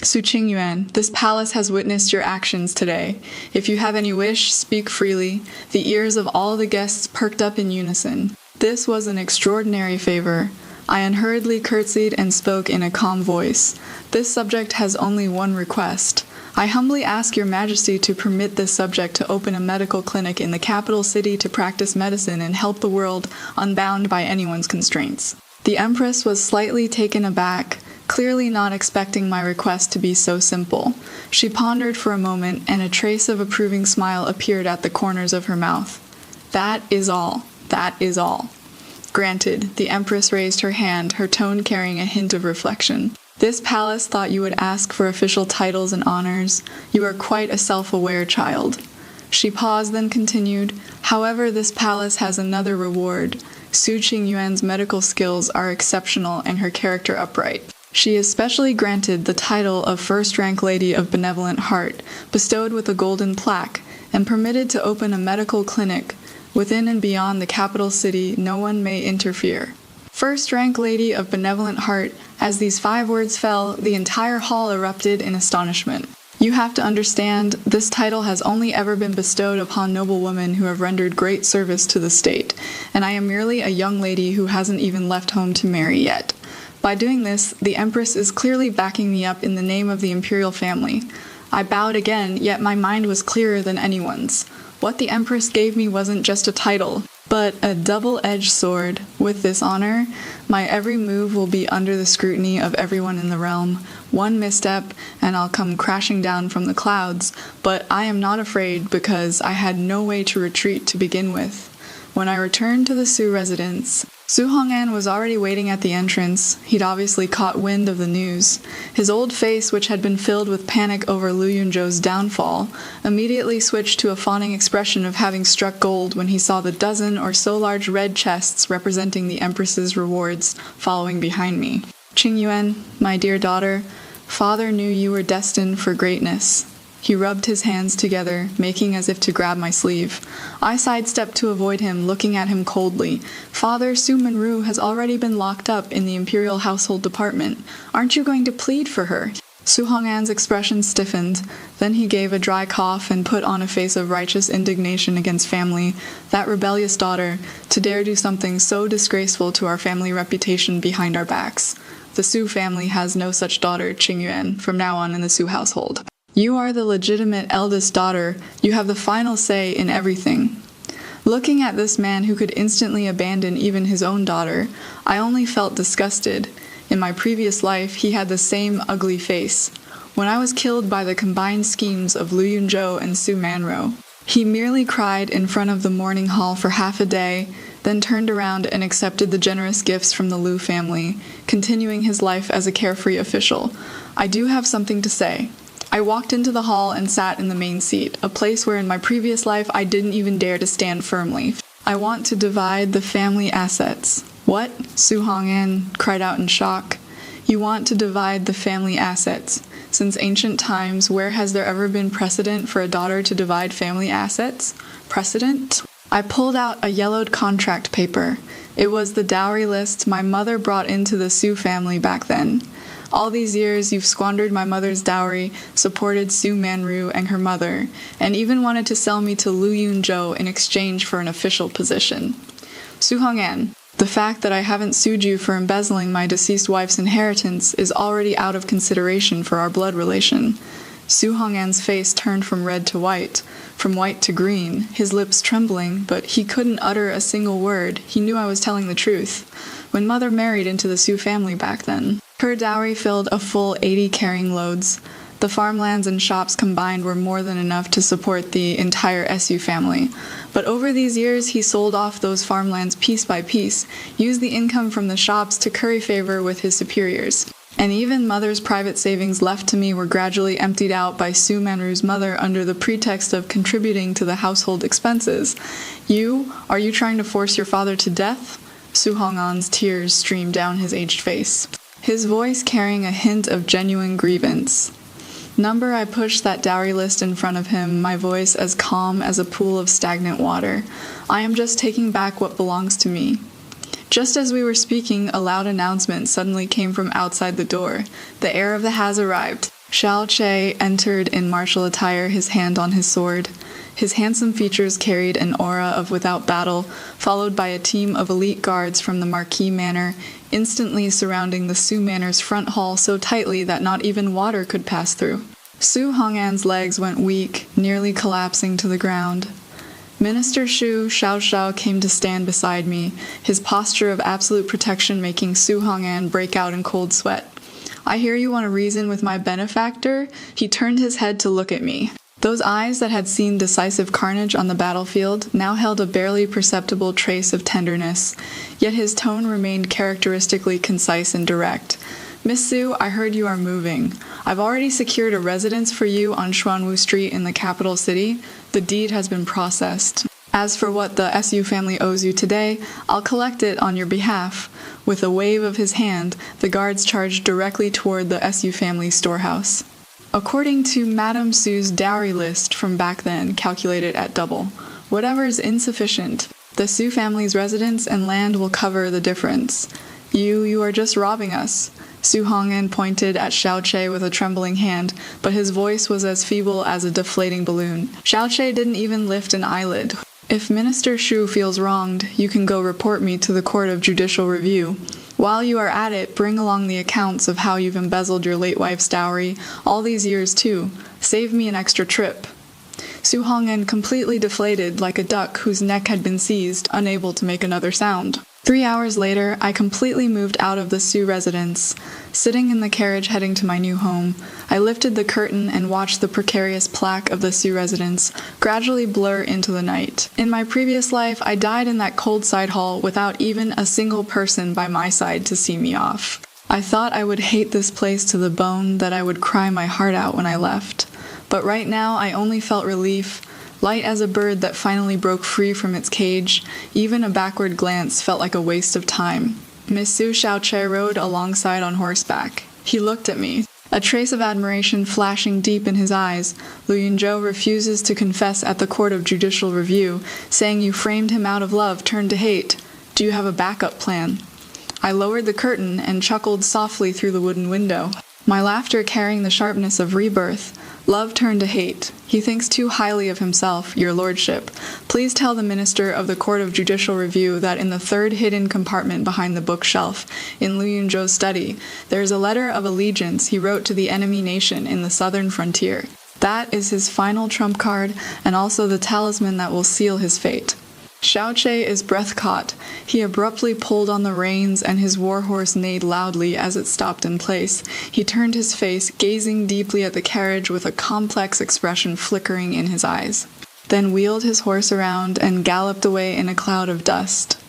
Speaker 1: Su Qingyuan, this palace has witnessed your actions today. If you have any wish, speak freely. The ears of all the guests perked up in unison. This was an extraordinary favor. I unhurriedly curtsied and spoke in a calm voice. This subject has only one request. I humbly ask your Majesty to permit this subject to open a medical clinic in the capital city to practice medicine and help the world unbound by anyone's constraints. The Empress was slightly taken aback, clearly not expecting my request to be so simple. She pondered for a moment, and a trace of approving smile appeared at the corners of her mouth. That is all. That is all. Granted, the Empress raised her hand, her tone carrying a hint of reflection. This palace thought you would ask for official titles and honors. You are quite a self-aware child. She paused, then continued, however, this palace has another reward. Su Qingyuan's medical skills are exceptional and her character upright. She is specially granted the title of First-Rank Lady of Benevolent Heart, bestowed with a golden plaque, and permitted to open a medical clinic. Within and beyond the capital city, no one may interfere. First-Rank Lady of Benevolent Heart. As these 5 words fell, the entire hall erupted in astonishment. You have to understand, this title has only ever been bestowed upon noble women who have rendered great service to the state, and I am merely a young lady who hasn't even left home to marry yet. By doing this, the Empress is clearly backing me up in the name of the imperial family. I bowed again, yet my mind was clearer than anyone's. What the Empress gave me wasn't just a title, but a double-edged sword. With this honor, my every move will be under the scrutiny of everyone in the realm. One misstep, and I'll come crashing down from the clouds, but I am not afraid because I had no way to retreat to begin with. When I returned to the Sioux residence, Su Hong'an was already waiting at the entrance. He'd obviously caught wind of the news. His old face, which had been filled with panic over Lu Yunzhou's downfall, immediately switched to a fawning expression of having struck gold when he saw the dozen or so large red chests representing the Empress's rewards following behind me. Qingyuan, my dear daughter, Father knew you were destined for greatness. He rubbed his hands together, making as if to grab my sleeve. I sidestepped to avoid him, looking at him coldly. Father, Su Menru has already been locked up in the Imperial Household Department. Aren't you going to plead for her? Su Hong'an's expression stiffened. Then he gave a dry cough and put on a face of righteous indignation against family. That rebellious daughter, to dare do something so disgraceful to our family reputation behind our backs. The Su family has no such daughter, Qingyuan, from now on in the Su household. You are the legitimate eldest daughter. You have the final say in everything. Looking at this man who could instantly abandon even his own daughter, I only felt disgusted. In my previous life, he had the same ugly face. When I was killed by the combined schemes of Lu Yunzhou and Su Manro, he merely cried in front of the mourning hall for half a day, then turned around and accepted the generous gifts from the Lu family, continuing his life as a carefree official. I do have something to say. I walked into the hall and sat in the main seat, a place where in my previous life I didn't even dare to stand firmly. I want to divide the family assets. What? Su Hong'an cried out in shock. You want to divide the family assets. Since ancient times, where has there ever been precedent for a daughter to divide family assets? Precedent? I pulled out a yellowed contract paper. It was the dowry list my mother brought into the Su family back then. All these years, you've squandered my mother's dowry, supported Su Manru and her mother, and even wanted to sell me to Lu Yunzhou in exchange for an official position. Su Hong'an, the fact that I haven't sued you for embezzling my deceased wife's inheritance is already out of consideration for our blood relation. Su Hong'an's face turned from red to white, from white to green, his lips trembling, but he couldn't utter a single word. He knew I was telling the truth. When Mother married into the Su family back then, her dowry filled a full 80 carrying loads. The farmlands and shops combined were more than enough to support the entire SU family. But over these years, he sold off those farmlands piece by piece, used the income from the shops to curry favor with his superiors. And even Mother's private savings left to me were gradually emptied out by Su Manru's mother under the pretext of contributing to the household expenses. Are you trying to force your father to death? Su Hong'an's tears streamed down his aged face, his voice carrying a hint of genuine grievance. I pushed that dowry list in front of him, my voice as calm as a pool of stagnant water. I am just taking back what belongs to me. Just as we were speaking, a loud announcement suddenly came from outside the door. The heir of the has arrived. Xiao Che entered in martial attire, his hand on his sword. His handsome features carried an aura of without battle, followed by a team of elite guards from the Marquis Manor, instantly surrounding the Su Manor's front hall so tightly that not even water could pass through. Su Hong'an's legs went weak, nearly collapsing to the ground. Minister Shu Xiao came to stand beside me, his posture of absolute protection making Su Hong'an break out in cold sweat. I hear you want to reason with my benefactor? He turned his head to look at me. Those eyes that had seen decisive carnage on the battlefield now held a barely perceptible trace of tenderness, yet his tone remained characteristically concise and direct. Miss Su, I heard you are moving. I've already secured a residence for you on Xuanwu Street in the capital city. The deed has been processed. As for what the SU family owes you today, I'll collect it on your behalf. With a wave of his hand, the guards charged directly toward the SU family storehouse. According to Madame Su's dowry list from back then, calculated at double, whatever is insufficient, the Su family's residence and land will cover the difference. You are just robbing us. Su Hong'an pointed at Xiao Che with a trembling hand, but his voice was as feeble as a deflating balloon. Xiao Che didn't even lift an eyelid. If Minister Shu feels wronged, you can go report me to the Court of Judicial Review. While you are at it, bring along the accounts of how you've embezzled your late wife's dowry, all these years too. Save me an extra trip. Su Hong'an completely deflated like a duck whose neck had been seized, unable to make another sound. 3 hours later, I completely moved out of the Sioux residence. Sitting in the carriage heading to my new home, I lifted the curtain and watched the precarious plaque of the Sioux residence gradually blur into the night. In my previous life, I died in that cold side hall without even a single person by my side to see me off. I thought I would hate this place to the bone, that I would cry my heart out when I left. But right now, I only felt relief. Light as a bird that finally broke free from its cage, even a backward glance felt like a waste of time. Miss Xiaoche rode alongside on horseback. He looked at me, a trace of admiration flashing deep in his eyes. Lu Yunzhou refuses to confess at the Court of Judicial Review, saying you framed him out of love turned to hate. Do you have a backup plan? I lowered the curtain and chuckled softly through the wooden window, my laughter carrying the sharpness of rebirth. Love turned to hate. He thinks too highly of himself, your lordship. Please tell the minister of the Court of Judicial Review that in the third hidden compartment behind the bookshelf, in Lu Yunzhou's study, there is a letter of allegiance he wrote to the enemy nation in the southern frontier. That is his final trump card, and also the talisman that will seal his fate. Xiaoche is breath-caught. He abruptly pulled on the reins, and his warhorse neighed loudly as it stopped in place. He turned his face, gazing deeply at the carriage with a complex expression flickering in his eyes, then wheeled his horse around and galloped away in a cloud of dust.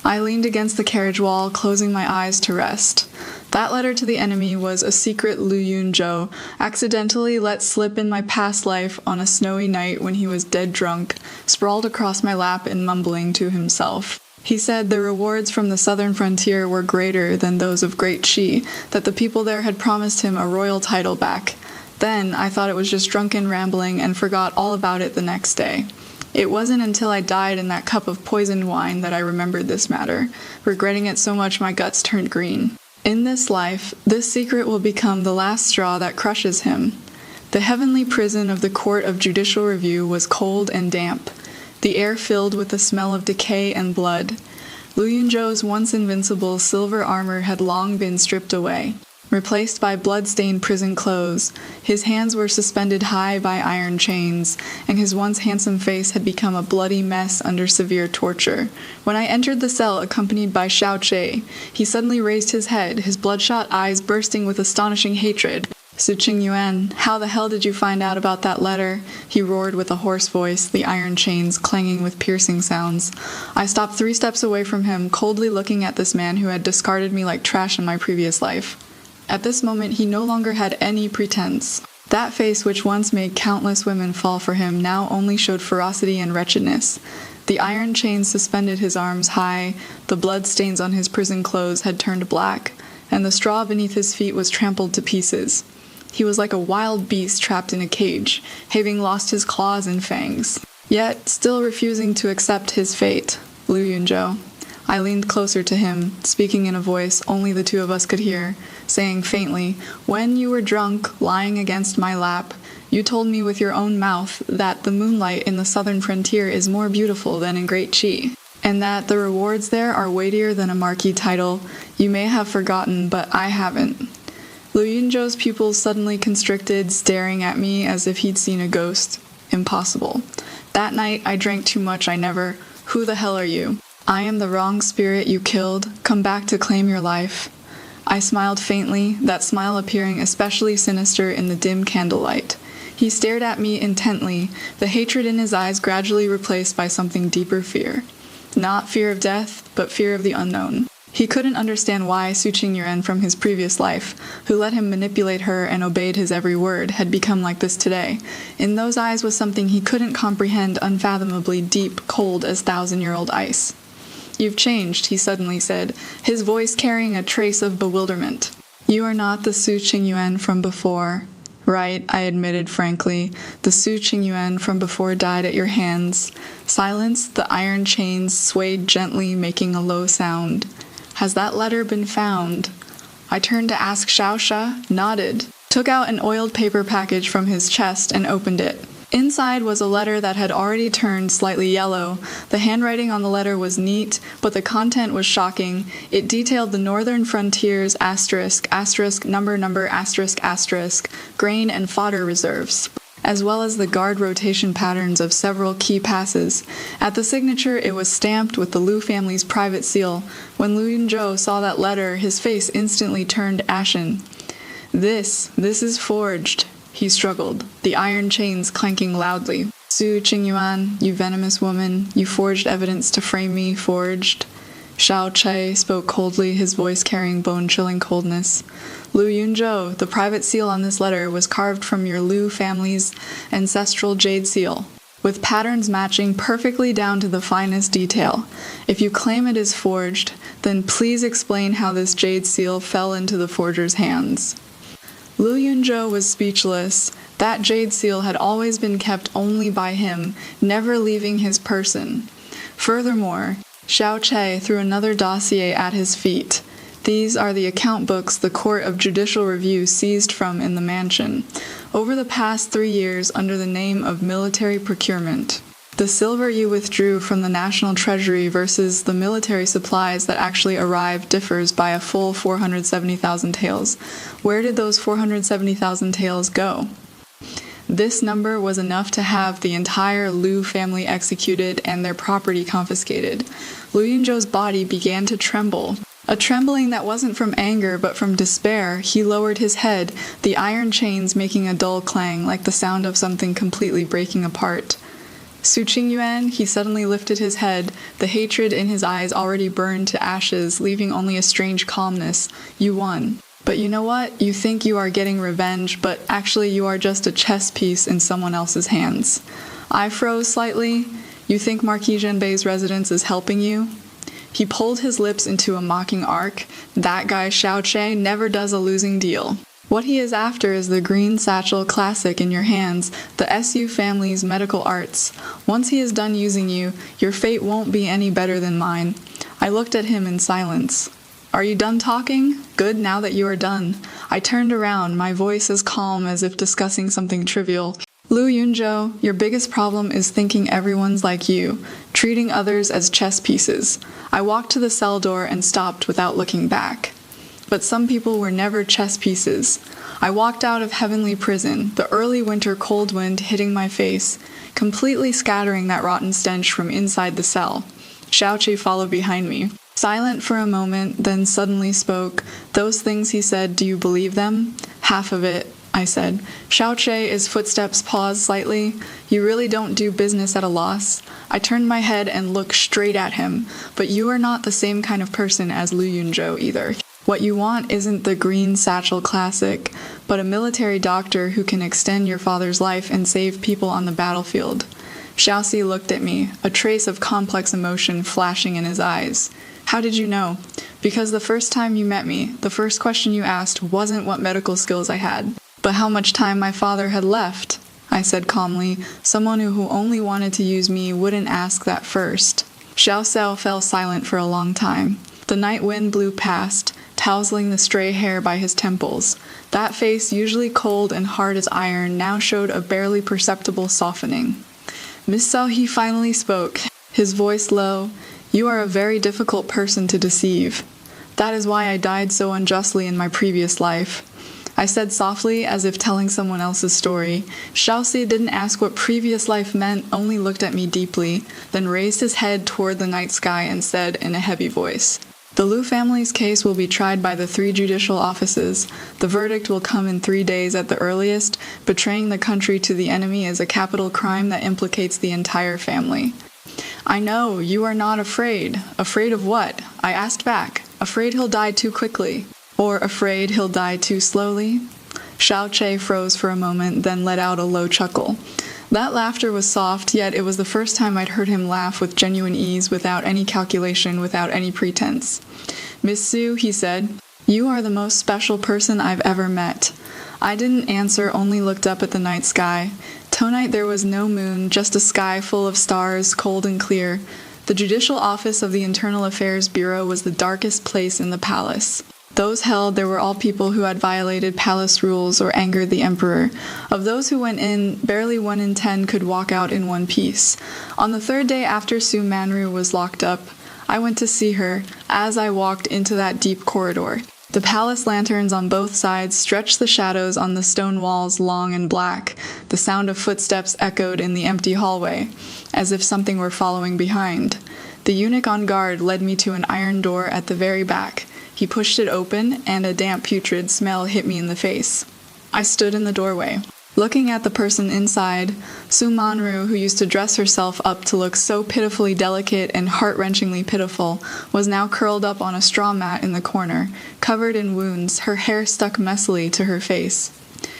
Speaker 1: I leaned against the carriage wall, closing my eyes to rest. That letter to the enemy was a secret Lu Yunzhou accidentally let slip in my past life on a snowy night when he was dead drunk, sprawled across my lap and mumbling to himself. He said the rewards from the southern frontier were greater than those of Great Qi, that the people there had promised him a royal title back. Then I thought it was just drunken rambling and forgot all about it the next day. It wasn't until I died in that cup of poisoned wine that I remembered this matter, regretting it so much my guts turned green. In this life, this secret will become the last straw that crushes him. The heavenly prison of the Court of Judicial Review was cold and damp, the air filled with the smell of decay and blood. Lu Yunzhou's once invincible silver armor had long been stripped away, replaced by blood-stained prison clothes. His hands were suspended high by iron chains, and his once handsome face had become a bloody mess under severe torture. When I entered the cell accompanied by Xiaoche, he suddenly raised his head, his bloodshot eyes bursting with astonishing hatred. Su Qingyuan, how the hell did you find out about that letter? He roared with a hoarse voice, the iron chains clanging with piercing sounds. I stopped 3 steps away from him, coldly looking at this man who had discarded me like trash in my previous life. At this moment, he no longer had any pretense. That face which once made countless women fall for him now only showed ferocity and wretchedness. The iron chains suspended his arms high, the blood stains on his prison clothes had turned black, and the straw beneath his feet was trampled to pieces. He was like a wild beast trapped in a cage, having lost his claws and fangs, yet still refusing to accept his fate. Lu Yunzhou. I leaned closer to him, speaking in a voice only the two of us could hear, saying faintly, "When you were drunk, lying against my lap, you told me with your own mouth that the moonlight in the southern frontier is more beautiful than in Great Qi, and that the rewards there are weightier than a Marquis title. You may have forgotten, but I haven't." Lu Yunzhou's pupils suddenly constricted, staring at me as if he'd seen a ghost. Impossible. That night, I drank too much. Who the hell are you? I am the wrong spirit you killed. Come back to claim your life. I smiled faintly, that smile appearing especially sinister in the dim candlelight. He stared at me intently, the hatred in his eyes gradually replaced by something deeper fear. Not fear of death, but fear of the unknown. He couldn't understand why Su Qingyuan from his previous life, who let him manipulate her and obeyed his every word, had become like this today. In those eyes was something he couldn't comprehend, unfathomably deep, cold as 1,000-year-old ice. "You've changed," he suddenly said, his voice carrying a trace of bewilderment. "You are not the Su Qingyuan from before." "Right," I admitted frankly. "The Su Qingyuan from before died at your hands." Silence, the iron chains swayed gently, making a low sound. "Has that letter been found?" I turned to ask Xiaosha, nodded, took out an oiled paper package from his chest and opened it. Inside was a letter that had already turned slightly yellow. The handwriting on the letter was neat, but the content was shocking. It detailed the northern frontiers ********, grain and fodder reserves. as well as the guard rotation patterns of several key passes. At the signature, it was stamped with the Liu family's private seal. When Lu Yunzhou saw that letter, his face instantly turned ashen. This is forged, he struggled, the iron chains clanking loudly. Su Qingyuan, you venomous woman, you forged evidence to frame me, forged. Xiao Che spoke coldly, his voice carrying bone-chilling coldness. Lu Yunzhou, the private seal on this letter was carved from your Liu family's ancestral jade seal, with patterns matching perfectly down to the finest detail. If you claim it is forged, then please explain how this jade seal fell into the forger's hands. Lu Yunzhou was speechless. That jade seal had always been kept only by him, never leaving his person. Furthermore, Xiao Che threw another dossier at his feet. These are the account books the Court of Judicial Review seized from in the mansion, over the past 3 years under the name of military procurement. The silver you withdrew from the National Treasury versus the military supplies that actually arrived differs by a full 470,000 taels. Where did those 470,000 taels go? This number was enough to have the entire Liu family executed and their property confiscated. Lu Yunzhou's body began to tremble. A trembling that wasn't from anger but from despair. He lowered his head, the iron chains making a dull clang like the sound of something completely breaking apart. Su Qingyuan, he suddenly lifted his head, the hatred in his eyes already burned to ashes, leaving only a strange calmness. You won. But you know what? You think you are getting revenge, but actually you are just a chess piece in someone else's hands. I froze slightly. You think Marquis Zhenbei's residence is helping you? He pulled his lips into a mocking arc. That guy Xiao Che never does a losing deal. What he is after is the green satchel classic in your hands, the SU family's medical arts. Once he is done using you, your fate won't be any better than mine. I looked at him in silence. Are you done talking? Good, now that you are done. I turned around, my voice as calm as if discussing something trivial. Lu Yunzhou, your biggest problem is thinking everyone's like you, treating others as chess pieces. I walked to the cell door and stopped without looking back. But some people were never chess pieces. I walked out of heavenly prison, the early winter cold wind hitting my face, completely scattering that rotten stench from inside the cell. Xiao Che followed behind me. Silent for a moment, then suddenly spoke. Those things he said, do you believe them? Half of it, I said. Xiao Che's footsteps paused slightly. You really don't do business at a loss? I turned my head and looked straight at him. But you are not the same kind of person as Lu Yunzhou either. What you want isn't the green satchel classic, but a military doctor who can extend your father's life and save people on the battlefield. Xiaoxi looked at me, a trace of complex emotion flashing in his eyes. How did you know? Because the first time you met me, the first question you asked wasn't what medical skills I had, but how much time my father had left. I said calmly. Someone who only wanted to use me wouldn't ask that first. Xiao Xiao fell silent for a long time. The night wind blew past, tousling the stray hair by his temples. That face, usually cold and hard as iron, now showed a barely perceptible softening. Miss Sao He finally spoke, his voice low. You are a very difficult person to deceive. That is why I died so unjustly in my previous life. I said softly, as if telling someone else's story. Xiaoxi didn't ask what previous life meant, only looked at me deeply, then raised his head toward the night sky and said in a heavy voice, The Liu family's case will be tried by the 3 judicial offices. The verdict will come in 3 days at the earliest. Betraying the country to the enemy is a capital crime that implicates the entire family. I know, you are not afraid. Afraid of what? I asked back. Afraid he'll die too quickly. Or afraid he'll die too slowly? Xiao Che froze for a moment, then let out a low chuckle. That laughter was soft, yet it was the first time I'd heard him laugh with genuine ease, without any calculation, without any pretense. Miss Su, he said, you are the most special person I've ever met. I didn't answer, only looked up at the night sky. Tonight there was no moon, just a sky full of stars, cold and clear. The judicial office of the Internal Affairs Bureau was the darkest place in the palace. Those held there were all people who had violated palace rules or angered the emperor. Of those who went in, barely 1 in 10 could walk out in one piece. On the 3rd day after Su Manru was locked up, I went to see her as I walked into that deep corridor. The palace lanterns on both sides stretched the shadows on the stone walls long and black. The sound of footsteps echoed in the empty hallway, as if something were following behind. The eunuch on guard led me to an iron door at the very back. He pushed it open, and a damp, putrid smell hit me in the face. I stood in the doorway, looking at the person inside. Sumanru, who used to dress herself up to look so pitifully delicate and heart-wrenchingly pitiful, was now curled up on a straw mat in the corner, covered in wounds, her hair stuck messily to her face.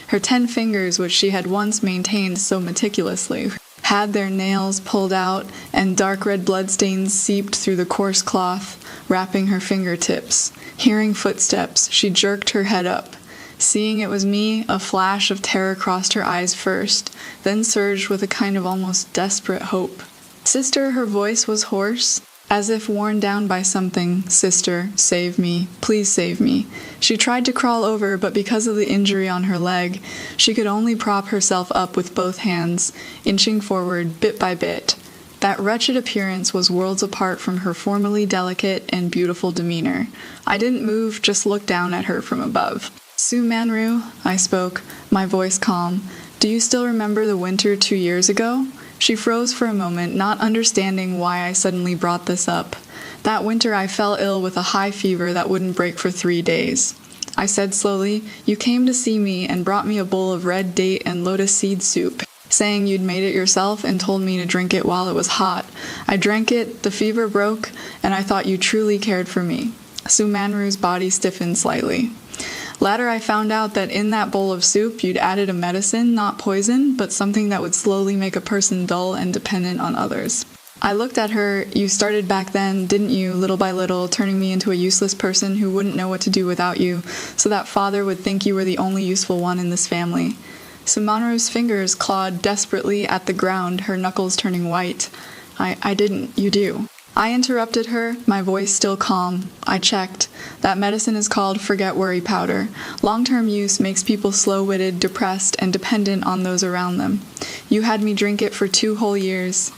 Speaker 1: Her 10 fingers, which she had once maintained so meticulously, had their nails pulled out, and dark red bloodstains seeped through the coarse cloth, wrapping her fingertips. Hearing footsteps, she jerked her head up. Seeing it was me, a flash of terror crossed her eyes first, then surged with a kind of almost desperate hope. "Sister," her voice was hoarse, as if worn down by something. "Sister, save me. Please save me." She tried to crawl over, but because of the injury on her leg, she could only prop herself up with both hands, inching forward bit by bit. That wretched appearance was worlds apart from her formerly delicate and beautiful demeanor. I didn't move, just looked down at her from above. "Sumanru," I spoke, my voice calm. "Do you still remember the winter 2 years ago?" She froze for a moment, not understanding why I suddenly brought this up. "That winter I fell ill with a high fever that wouldn't break for 3 days. I said slowly, "You came to see me and brought me a bowl of red date and lotus seed soup, saying you'd made it yourself and told me to drink it while it was hot. I drank it, the fever broke, and I thought you truly cared for me." Sumanru's body stiffened slightly. "Later I found out that in that bowl of soup you'd added a medicine, not poison, but something that would slowly make a person dull and dependent on others." I looked at her. "You started back then, didn't you, little by little, turning me into a useless person who wouldn't know what to do without you, so that father would think you were the only useful one in this family." Sumanru's fingers clawed desperately at the ground, her knuckles turning white. I didn't. You do." I interrupted her, my voice still calm. I checked. "That medicine is called Forget Worry Powder. Long-term use makes people slow-witted, depressed, and dependent on those around them. You had me drink it for 2 whole years."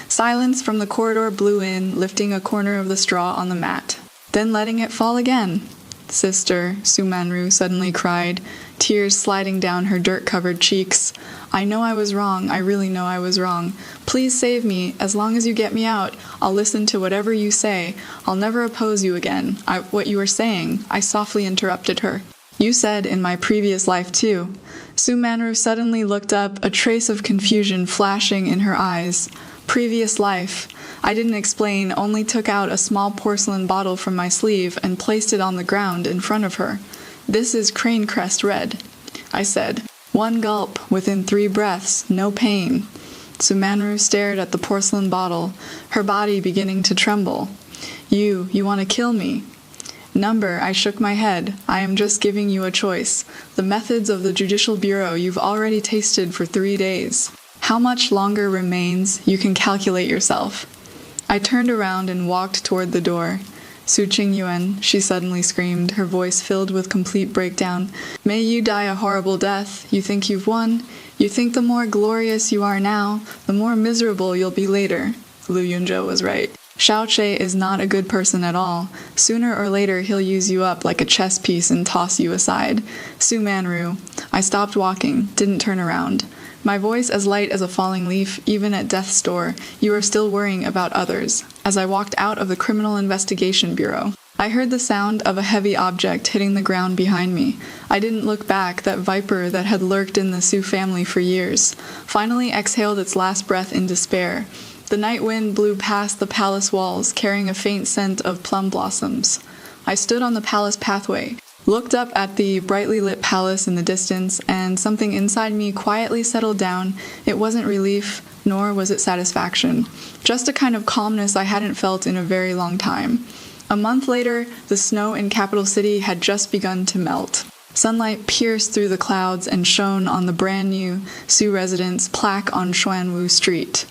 Speaker 1: Silence from the corridor blew in, lifting a corner of the straw on the mat, then letting it fall again. "Sister," Sumanru suddenly cried, tears sliding down her dirt-covered cheeks. "I know I was wrong. I really know I was wrong. Please save me. As long as you get me out, I'll listen to whatever you say. I'll never oppose you again." What you were saying," I softly interrupted her. "You said in my previous life too." Sumanru suddenly looked up, a trace of confusion flashing in her eyes. "Previous life." I didn't explain, only took out a small porcelain bottle from my sleeve and placed it on the ground in front of her. "This is crane crest red," I said. "1 gulp, within 3 breaths, no pain." Sumanru stared at the porcelain bottle, her body beginning to tremble. You want to kill me?" "Number," I shook my head. "I am just giving you a choice. The methods of the Judicial Bureau you've already tasted for 3 days. How much longer remains, you can calculate yourself." I turned around and walked toward the door. "Su Qingyuan," she suddenly screamed, her voice filled with complete breakdown. "May you die a horrible death. You think you've won? You think the more glorious you are now, the more miserable you'll be later." Lu Yunzhou was right. Xiaoche is not a good person at all. Sooner or later he'll use you up like a chess piece and toss you aside. Sumanru. I stopped walking, didn't turn around. My voice as light as a falling leaf, even at death's door. "You are still worrying about others." As I walked out of the Criminal Investigation Bureau, I heard the sound of a heavy object hitting the ground behind me. I didn't look back, that viper that had lurked in the Su family for years, finally exhaled its last breath in despair. The night wind blew past the palace walls, carrying a faint scent of plum blossoms. I stood on the palace pathway, looked up at the brightly lit palace in the distance, and something inside me quietly settled down. It wasn't relief, nor was it satisfaction. Just a kind of calmness I hadn't felt in a very long time. A month later, the snow in Capital City had just begun to melt. Sunlight pierced through the clouds and shone on the brand new Su residence plaque on Xuanwu Street.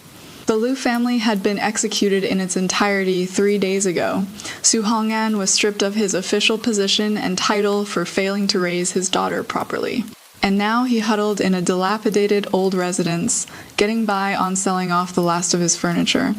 Speaker 1: The Liu family had been executed in its entirety 3 days ago. Su Hong'an was stripped of his official position and title for failing to raise his daughter properly. And now he huddled in a dilapidated old residence, getting by on selling off the last of his furniture.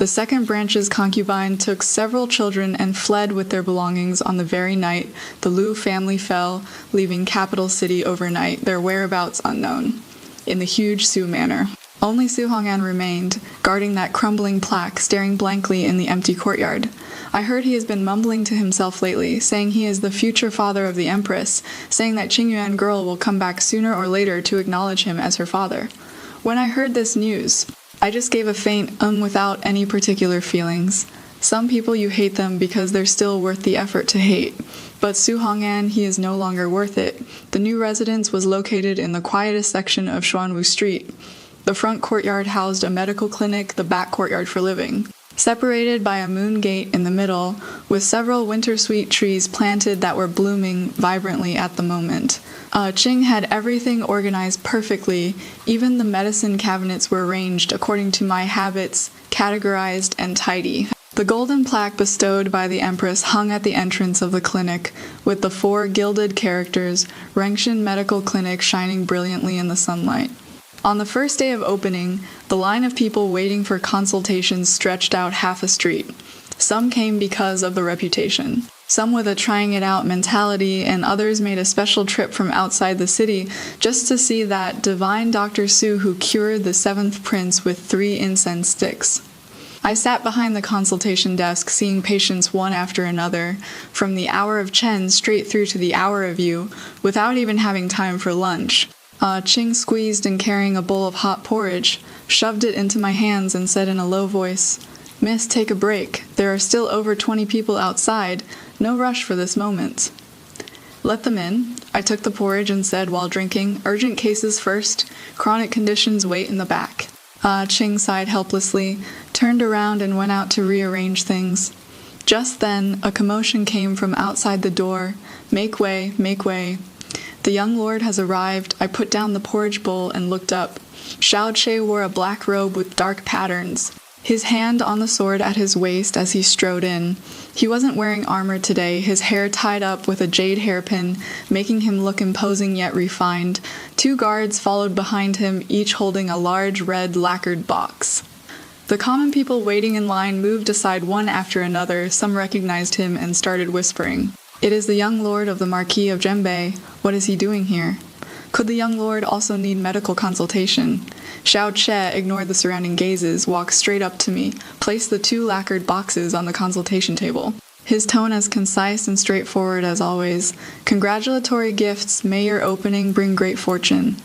Speaker 1: The second branch's concubine took several children and fled with their belongings on the very night the Liu family fell, leaving capital city overnight, their whereabouts unknown, in the huge Su manor. Only Su Hong'an remained, guarding that crumbling plaque, staring blankly in the empty courtyard. I heard he has been mumbling to himself lately, saying he is the future father of the Empress, saying that Qingyuan girl will come back sooner or later to acknowledge him as her father. When I heard this news, I just gave a faint without any particular feelings. Some people you hate them because they're still worth the effort to hate. But Su Hong'an, he is no longer worth it. The new residence was located in the quietest section of Xuanwu Street. The front courtyard housed a medical clinic, the back courtyard for living. Separated by a moon gate in the middle, with several winter sweet trees planted that were blooming vibrantly at the moment. Qing had everything organized perfectly. Even the medicine cabinets were arranged according to my habits, categorized and tidy. The golden plaque bestowed by the Empress hung at the entrance of the clinic, with the 4 gilded characters, Rengshan Medical Clinic, shining brilliantly in the sunlight. On the first day of opening, the line of people waiting for consultations stretched out half a street. Some came because of the reputation. Some with a trying-it-out mentality, and others made a special trip from outside the city just to see that divine Dr. Su who cured the 7th prince with 3 incense sticks. I sat behind the consultation desk, seeing patients one after another, from the hour of Chen straight through to the hour of you, without even having time for lunch. Qing squeezed and carrying a bowl of hot porridge, shoved it into my hands and said in a low voice, "Miss, take a break. There are still over 20 people outside. No rush for this moment." "Let them in." I took the porridge and said while drinking, "Urgent cases first. Chronic conditions wait in the back." Qing sighed helplessly, turned around and went out to rearrange things. Just then, a commotion came from outside the door. "Make way, make way." "The young lord has arrived." I put down the porridge bowl and looked up. Xiao Che wore a black robe with dark patterns, his hand on the sword at his waist as he strode in. He wasn't wearing armor today, his hair tied up with a jade hairpin, making him look imposing yet refined. 2 guards followed behind him, each holding a large red lacquered box. The common people waiting in line moved aside one after another. Some recognized him and started whispering. "It is the young lord of the Marquis of Zhenbei. What is he doing here?" Could the young lord also need medical consultation? Xiao Che ignored the surrounding gazes, walked straight up to me, placed the 2 lacquered boxes on the consultation table. His tone as concise and straightforward as always. "Congratulatory gifts, may your opening bring great fortune."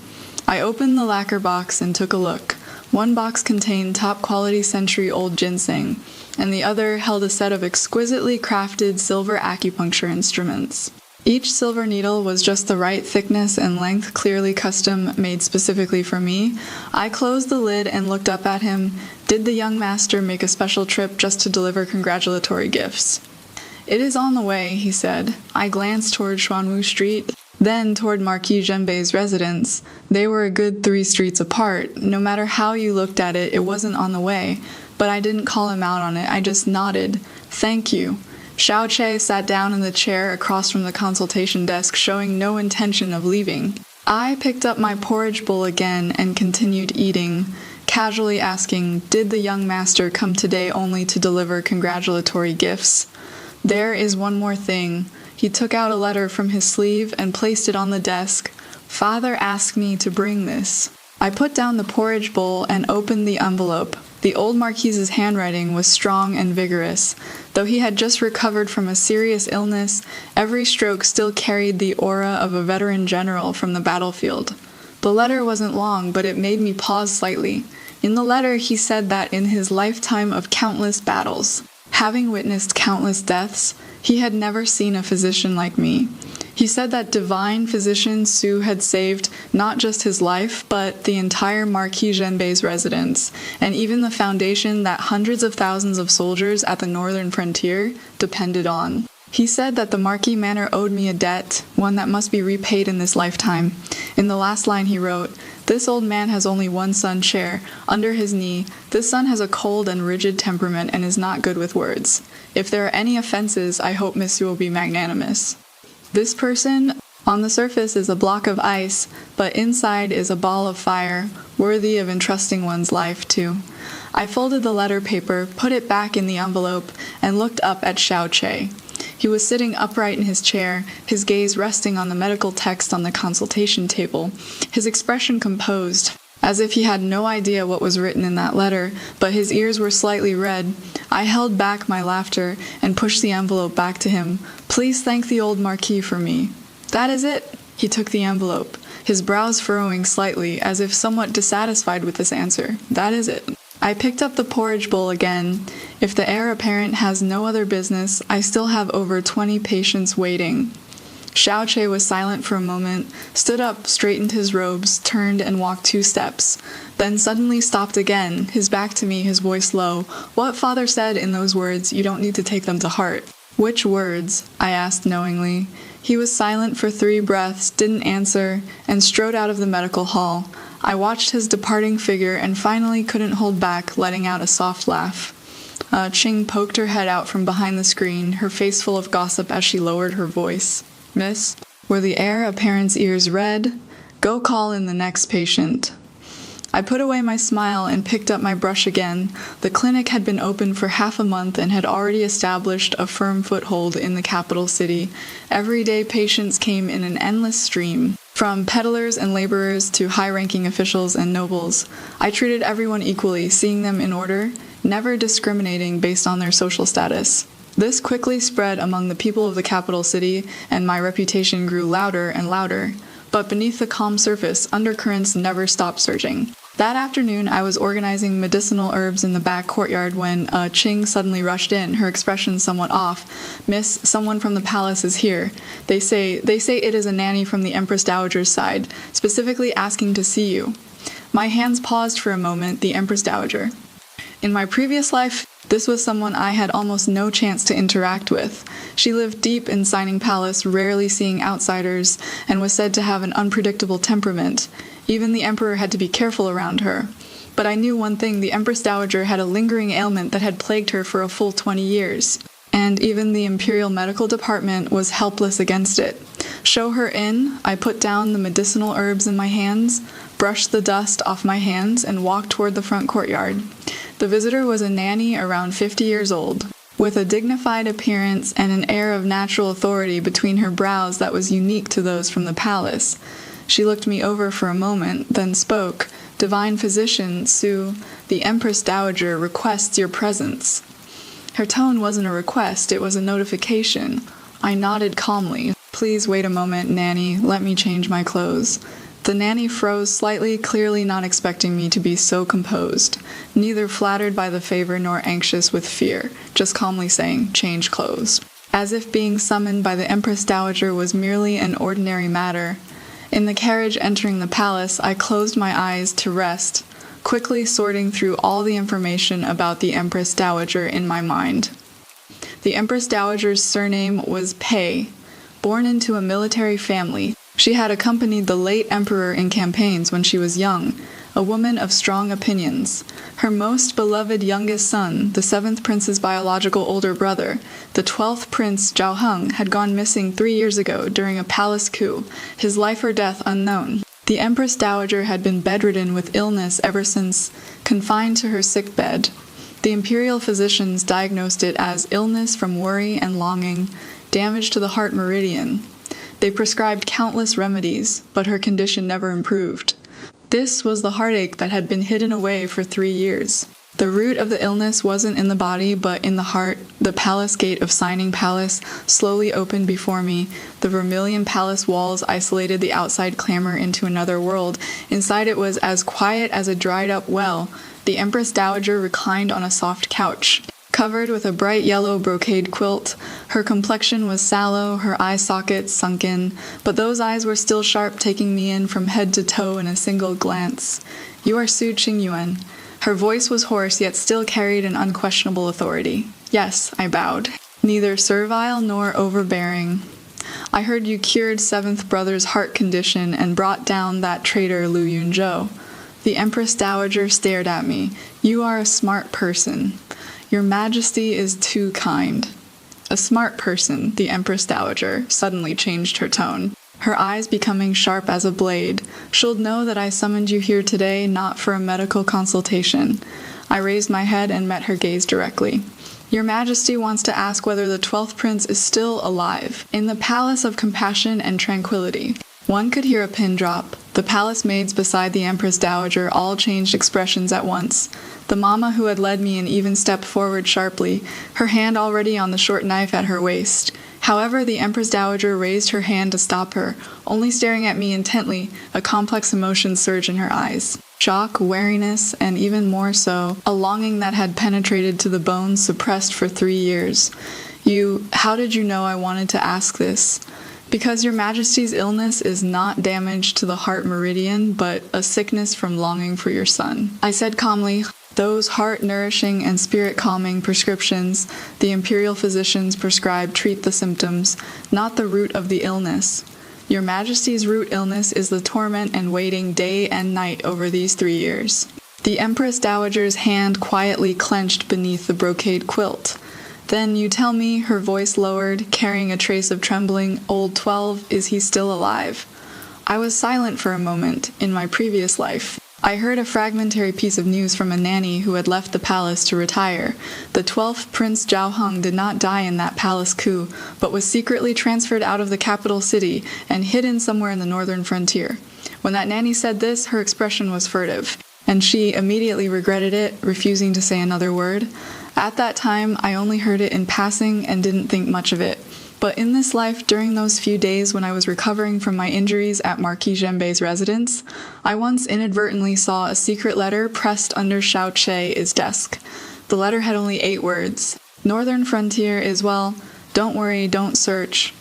Speaker 1: I opened the lacquer box and took a look. One box contained top-quality century-old ginseng, and the other held a set of exquisitely crafted silver acupuncture instruments. Each silver needle was just the right thickness and length, clearly custom-made specifically for me. I closed the lid and looked up at him. Did the young master make a special trip just to deliver congratulatory gifts? "It is on the way," he said. I glanced toward Xuanwu Street, then toward Marquis Zhenbei's residence. They were a good 3 streets apart. No matter how you looked at it, it wasn't on the way. But I didn't call him out on it. I just nodded. "Thank you." Xiao Che sat down in the chair across from the consultation desk, showing no intention of leaving. I picked up my porridge bowl again and continued eating, casually asking, did the young master come today only to deliver congratulatory gifts? "There is one more thing." He took out a letter from his sleeve and placed it on the desk. "Father asked me to bring this." I put down the porridge bowl and opened the envelope. The old Marquis's handwriting was strong and vigorous. Though he had just recovered from a serious illness, every stroke still carried the aura of a veteran general from the battlefield. The letter wasn't long, but it made me pause slightly. In the letter, he said that in his lifetime of countless battles, having witnessed countless deaths, he had never seen a physician like me. He said that divine physician Su had saved not just his life, but the entire Marquis Zhenbei's residence, and even the foundation that hundreds of thousands of soldiers at the northern frontier depended on. He said that the Marquis Manor owed me a debt, one that must be repaid in this lifetime. In the last line he wrote, "This old man has only one son, Cher, under his knee. This son has a cold and rigid temperament and is not good with words. If there are any offenses, I hope Monsieur will be magnanimous." This person, on the surface, is a block of ice, but inside is a ball of fire, worthy of entrusting one's life to. I folded the letter paper, put it back in the envelope, and looked up at Xiao Che. He was sitting upright in his chair, his gaze resting on the medical text on the consultation table, his expression composed, as if he had no idea what was written in that letter, but his ears were slightly red. I held back my laughter and pushed the envelope back to him. "Please thank the old Marquis for me." "That is it." He took the envelope, his brows furrowing slightly, as if somewhat dissatisfied with this answer. "That is it." I picked up the porridge bowl again. If the heir apparent has no other business, I still have over 20 patients waiting. Xiao Che was silent for a moment, stood up, straightened his robes, turned and walked 2 steps, then suddenly stopped again, his back to me, his voice low. "What father said in those words, you don't need to take them to heart." "Which words?" I asked knowingly. He was silent for 3 breaths, didn't answer, and strode out of the medical hall. I watched his departing figure and finally couldn't hold back, letting out a soft laugh. Ching poked her head out from behind the screen, her face full of gossip as she lowered her voice. "Miss, were the heir apparent's ears red? Go call in the next patient." I put away my smile and picked up my brush again. The clinic had been open for half a month and had already established a firm foothold in the capital city. Everyday patients came in an endless stream, from peddlers and laborers to high-ranking officials and nobles. I treated everyone equally, seeing them in order, never discriminating based on their social status. This quickly spread among the people of the capital city, and my reputation grew louder and louder. But beneath the calm surface, undercurrents never stopped surging. That afternoon, I was organizing medicinal herbs in the back courtyard when Ching suddenly rushed in, her expression somewhat off. "Miss, someone from the palace is here. They say it is a nanny from the Empress Dowager's side, specifically asking to see you." My hands paused for a moment, the Empress Dowager. In my previous life, this was someone I had almost no chance to interact with. She lived deep in Signing Palace, rarely seeing outsiders, and was said to have an unpredictable temperament. Even the Emperor had to be careful around her. But I knew one thing, the Empress Dowager had a lingering ailment that had plagued her for a full 20 years. And even the Imperial Medical Department was helpless against it. "Show her in." I put down the medicinal herbs in my hands, brushed the dust off my hands, and walked toward the front courtyard. The visitor was a nanny around 50 years old, with a dignified appearance and an air of natural authority between her brows that was unique to those from the palace. She looked me over for a moment, then spoke. "Divine Physician, Su, the Empress Dowager requests your presence." Her tone wasn't a request, it was a notification. I nodded calmly. "Please wait a moment, Nanny, let me change my clothes." The nanny froze slightly, clearly not expecting me to be so composed, neither flattered by the favor nor anxious with fear, just calmly saying, "Change clothes." As if being summoned by the Empress Dowager was merely an ordinary matter. In the carriage entering the palace, I closed my eyes to rest, quickly sorting through all the information about the Empress Dowager in my mind. The Empress Dowager's surname was Pei. Born into a military family, she had accompanied the late emperor in campaigns when she was young, a woman of strong opinions. Her most beloved youngest son, the 7th prince's biological older brother, the 12th prince Zhao Heng, had gone missing 3 years ago during a palace coup, his life or death unknown. The Empress Dowager had been bedridden with illness ever since, confined to her sickbed. The imperial physicians diagnosed it as illness from worry and longing, damage to the heart meridian. They prescribed countless remedies, but her condition never improved. This was the heartache that had been hidden away for 3 years. The root of the illness wasn't in the body, but in the heart. The palace gate of Signing Palace slowly opened before me. The vermilion palace walls isolated the outside clamor into another world. Inside it was as quiet as a dried-up well. The Empress Dowager reclined on a soft couch, covered with a bright yellow brocade quilt. Her complexion was sallow, her eye sockets sunken, but those eyes were still sharp, taking me in from head to toe in a single glance. "You are Su Qingyuan." Her voice was hoarse, yet still carried an unquestionable authority. "Yes," I bowed. "Neither servile nor overbearing. I heard you cured 7th brother's heart condition and brought down that traitor Lu Yunzhou." The Empress Dowager stared at me. "You are a smart person. Your Majesty is too kind." A smart person, the Empress Dowager suddenly changed her tone, her eyes becoming sharp as a blade. "She'll know that I summoned you here today not for a medical consultation. I raised my head and met her gaze directly. Your Majesty wants to ask whether the 12th prince is still alive, in the Palace of Compassion and Tranquility. One could hear a pin drop. The palace maids beside the Empress Dowager all changed expressions at once. The mama who had led me even stepped forward sharply, her hand already on the short knife at her waist. However, the Empress Dowager raised her hand to stop her, only staring at me intently, a complex emotion surged in her eyes. Shock, wariness, and even more so, a longing that had penetrated to the bones suppressed for 3 years. How did you know I wanted to ask this? Because your Majesty's illness is not damage to the heart meridian, but a sickness from longing for your son. I said calmly, those heart-nourishing and spirit-calming prescriptions the imperial physicians prescribe treat the symptoms, not the root of the illness. Your Majesty's root illness is the torment and waiting day and night over these 3 years. The Empress Dowager's hand quietly clenched beneath the brocade quilt. Then you tell me, her voice lowered, carrying a trace of trembling, old 12, is he still alive? I was silent for a moment, in my previous life. I heard a fragmentary piece of news from a nanny who had left the palace to retire. The 12th Prince Zhao Heng did not die in that palace coup, but was secretly transferred out of the capital city and hidden somewhere in the northern frontier. When that nanny said this, her expression was furtive, and she immediately regretted it, refusing to say another word. At that time, I only heard it in passing and didn't think much of it. But in this life, during those few days when I was recovering from my injuries at Marquis Zhenbei's residence, I once inadvertently saw a secret letter pressed under Xiao Che's desk. The letter had only 8 words. Northern frontier is, well, don't worry, don't search.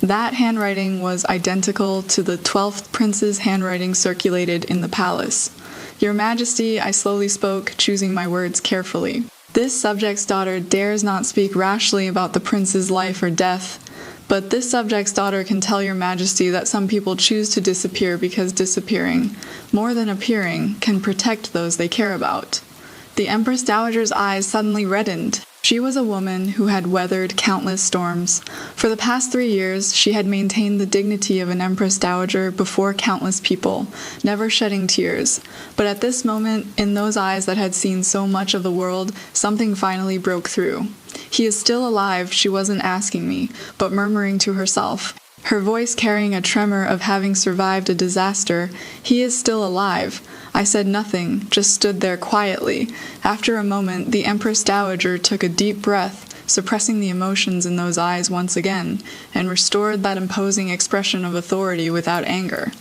Speaker 1: That handwriting was identical to the 12th prince's handwriting circulated in the palace. Your Majesty, I slowly spoke, choosing my words carefully. This subject's daughter dares not speak rashly about the prince's life or death, but this subject's daughter can tell your Majesty that some people choose to disappear because disappearing, more than appearing, can protect those they care about. The Empress Dowager's eyes suddenly reddened. She was a woman who had weathered countless storms. For the past 3 years, she had maintained the dignity of an Empress Dowager before countless people, never shedding tears. But at this moment, in those eyes that had seen so much of the world, something finally broke through. He is still alive, she wasn't asking me, but murmuring to herself, her voice carrying a tremor of having survived a disaster. He is still alive. I said nothing, just stood there quietly. After a moment, the Empress Dowager took a deep breath, suppressing the emotions in those eyes once again, and restored that imposing expression of authority without anger.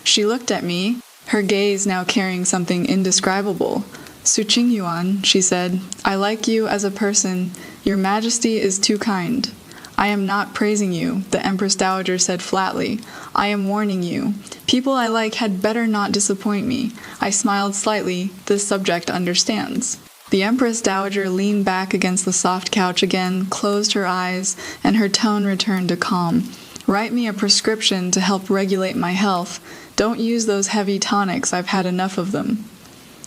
Speaker 1: She looked at me, her gaze now carrying something indescribable. Su Qingyuan, she said, I like you as a person. Your Majesty is too kind. I am not praising you, the Empress Dowager said flatly. I am warning you. People I like had better not disappoint me. I smiled slightly. This subject understands. The Empress Dowager leaned back against the soft couch again, closed her eyes, and her tone returned to calm. Write me a prescription to help regulate my health. Don't use those heavy tonics. I've had enough of them.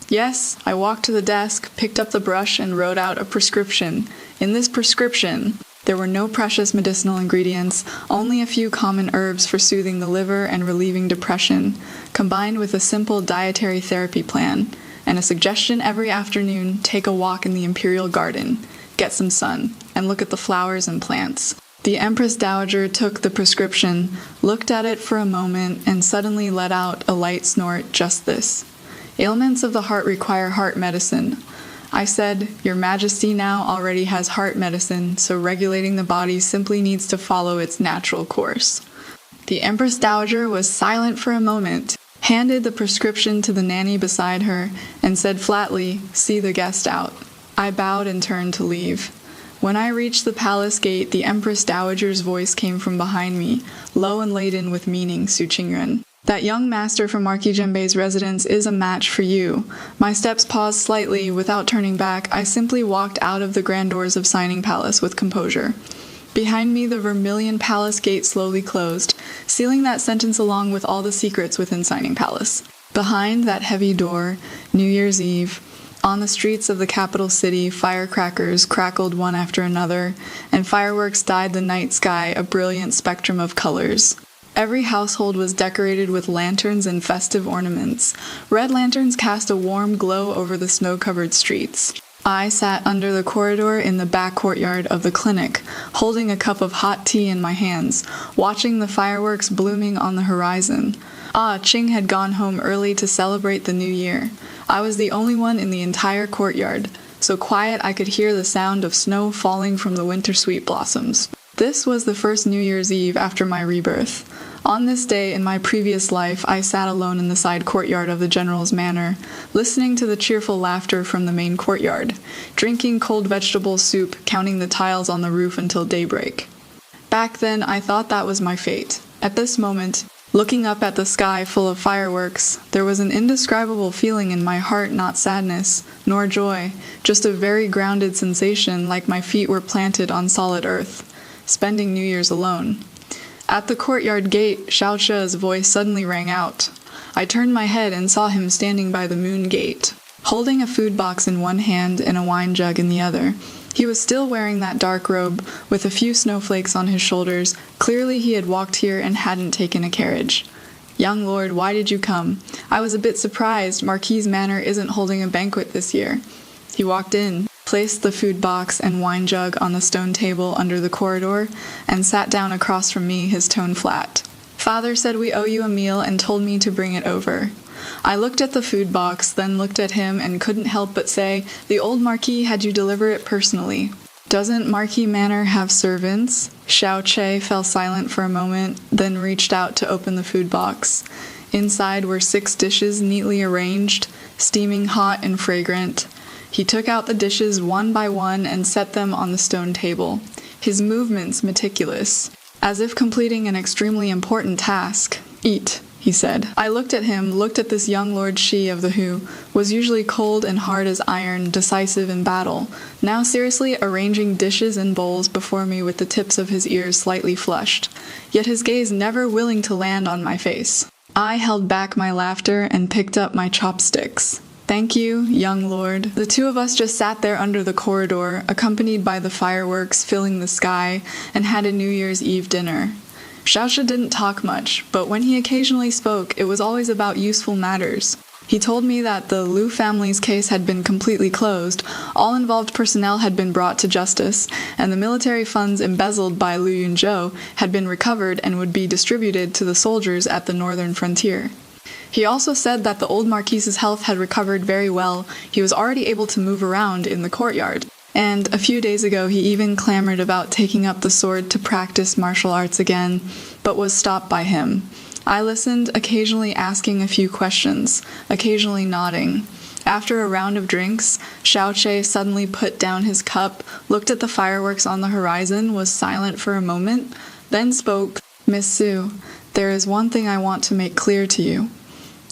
Speaker 1: Yes, I walked to the desk, picked up the brush, and wrote out a prescription. In this prescription, there were no precious medicinal ingredients, only a few common herbs for soothing the liver and relieving depression, combined with a simple dietary therapy plan, and a suggestion every afternoon: take a walk in the imperial garden, get some sun, and look at the flowers and plants. The Empress Dowager took the prescription, looked at it for a moment, and suddenly let out a light snort, just this. Ailments of the heart require heart medicine. I said, Your Majesty now already has heart medicine, so regulating the body simply needs to follow its natural course. The Empress Dowager was silent for a moment, handed the prescription to the nanny beside her, and said flatly, see the guest out. I bowed and turned to leave. When I reached the palace gate, the Empress Dowager's voice came from behind me, low and laden with meaning, Su Qingyuan. That young master from Marquis Zhenbei's residence is a match for you. My steps paused slightly. Without turning back, I simply walked out of the grand doors of Signing Palace with composure. Behind me, the Vermilion Palace gate slowly closed, sealing that sentence along with all the secrets within Signing Palace. Behind that heavy door, New Year's Eve, on the streets of the capital city, firecrackers crackled one after another, and fireworks dyed the night sky a brilliant spectrum of colors. Every household was decorated with lanterns and festive ornaments. Red lanterns cast a warm glow over the snow-covered streets. I sat under the corridor in the back courtyard of the clinic, holding a cup of hot tea in my hands, watching the fireworks blooming on the horizon. Ching had gone home early to celebrate the new year. I was the only one in the entire courtyard, so quiet I could hear the sound of snow falling from the winter sweet blossoms. This was the first New Year's Eve after my rebirth. On this day in my previous life, I sat alone in the side courtyard of the general's manor, listening to the cheerful laughter from the main courtyard, drinking cold vegetable soup, counting the tiles on the roof until daybreak. Back then, I thought that was my fate. At this moment, looking up at the sky full of fireworks, there was an indescribable feeling in my heart, not sadness, nor joy, just a very grounded sensation like my feet were planted on solid earth, spending New Year's alone. At the courtyard gate, Xiao Che's voice suddenly rang out. I turned my head and saw him standing by the moon gate, holding a food box in one hand and a wine jug in the other. He was still wearing that dark robe, with a few snowflakes on his shoulders. Clearly he had walked here and hadn't taken a carriage. "Young lord, why did you come? I was a bit surprised. Marquis' manor isn't holding a banquet this year." He walked in, placed the food box and wine jug on the stone table under the corridor, and sat down across from me, his tone flat. "Father said we owe you a meal and told me to bring it over." I looked at the food box, then looked at him and couldn't help but say, "The old Marquis had you deliver it personally." "Doesn't Marquis Manor have servants?" Xiao Che fell silent for a moment, then reached out to open the food box. Inside were 6 dishes neatly arranged, steaming hot and fragrant. He took out the dishes one by one and set them on the stone table, his movements meticulous, as if completing an extremely important task. "Eat," he said. I looked at him, looked at this young Lord Shi of the Hu, was usually cold and hard as iron, decisive in battle, now seriously arranging dishes and bowls before me with the tips of his ears slightly flushed, yet his gaze never willing to land on my face. I held back my laughter and picked up my chopsticks. "Thank you, young lord." The two of us just sat there under the corridor, accompanied by the fireworks filling the sky, and had a New Year's Eve dinner. Xiaoshe didn't talk much, but when he occasionally spoke, it was always about useful matters. He told me that the Liu family's case had been completely closed, all involved personnel had been brought to justice, and the military funds embezzled by Liu Yunzhou had been recovered and would be distributed to the soldiers at the northern frontier. He also said that the old Marquis's health had recovered very well. He was already able to move around in the courtyard. And a few days ago he even clamored about taking up the sword to practice martial arts again, but was stopped by him. I listened, occasionally asking a few questions, occasionally nodding. After a round of drinks, Xiao Che suddenly put down his cup, looked at the fireworks on the horizon, was silent for a moment, then spoke. "Miss Su, there is one thing I want to make clear to you."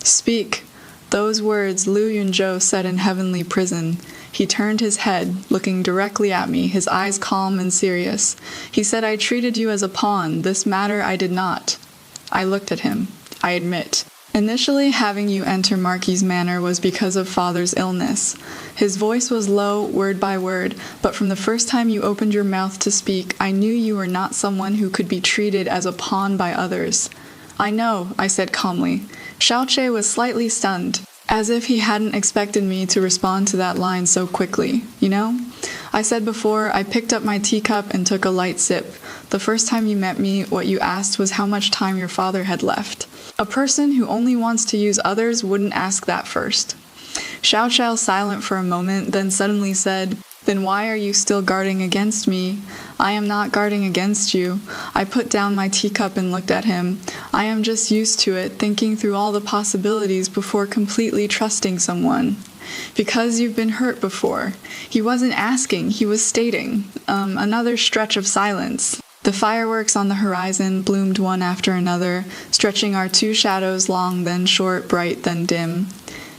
Speaker 1: "Speak." Those words Liu Yunzhou said in heavenly prison. He turned his head, looking directly at me, his eyes calm and serious. He said, "I treated you as a pawn. This matter I did not." I looked at him. "I admit. Initially, having you enter Marquis' manor was because of father's illness." His voice was low, word by word, but from the first time you opened your mouth to speak, I knew you were not someone who could be treated as a pawn by others. "I know," I said calmly. Xiao Che was slightly stunned, as if he hadn't expected me to respond to that line so quickly. "You know?" I said before. I picked up my teacup and took a light sip. "The first time you met me, what you asked was how much time your father had left. A person who only wants to use others wouldn't ask that first." Xiao Chao silent for a moment, then suddenly said, "Then why are you still guarding against me?" "I am not guarding against you." I put down my teacup and looked at him. "I am just used to it, thinking through all the possibilities before completely trusting someone." "Because you've been hurt before." He wasn't asking, he was stating. Another stretch of silence. The fireworks on the horizon bloomed one after another, stretching our 2 shadows long, then short, bright, then dim.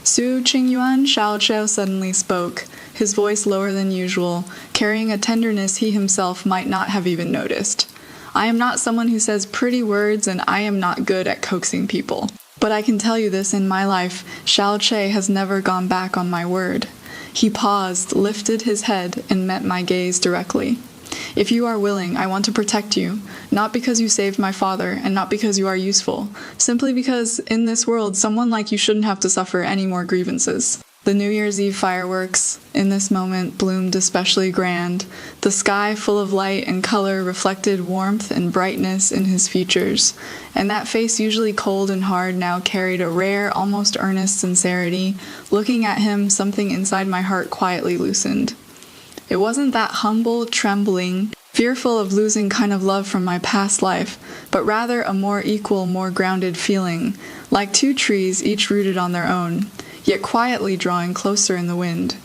Speaker 1: "Su Qingyuan," Xiao Chao suddenly spoke, his voice lower than usual, carrying a tenderness he himself might not have even noticed. "I am not someone who says pretty words, and I am not good at coaxing people. But I can tell you this, in my life, Xiao Che has never gone back on my word." He paused, lifted his head, and met my gaze directly. If you are willing, I want to protect you, not because you saved my father, and not because you are useful, simply because, in this world, someone like you shouldn't have to suffer any more grievances. The New Year's Eve fireworks, in this moment, bloomed especially grand. The sky, full of light and color, reflected warmth and brightness in his features, and that face usually cold and hard now carried a rare, almost earnest sincerity. Looking at him, something inside my heart quietly loosened. It wasn't that humble, trembling, fearful of losing kind of love from my past life, but rather a more equal, more grounded feeling, like two trees each rooted on their own, yet quietly drawing closer in the wind.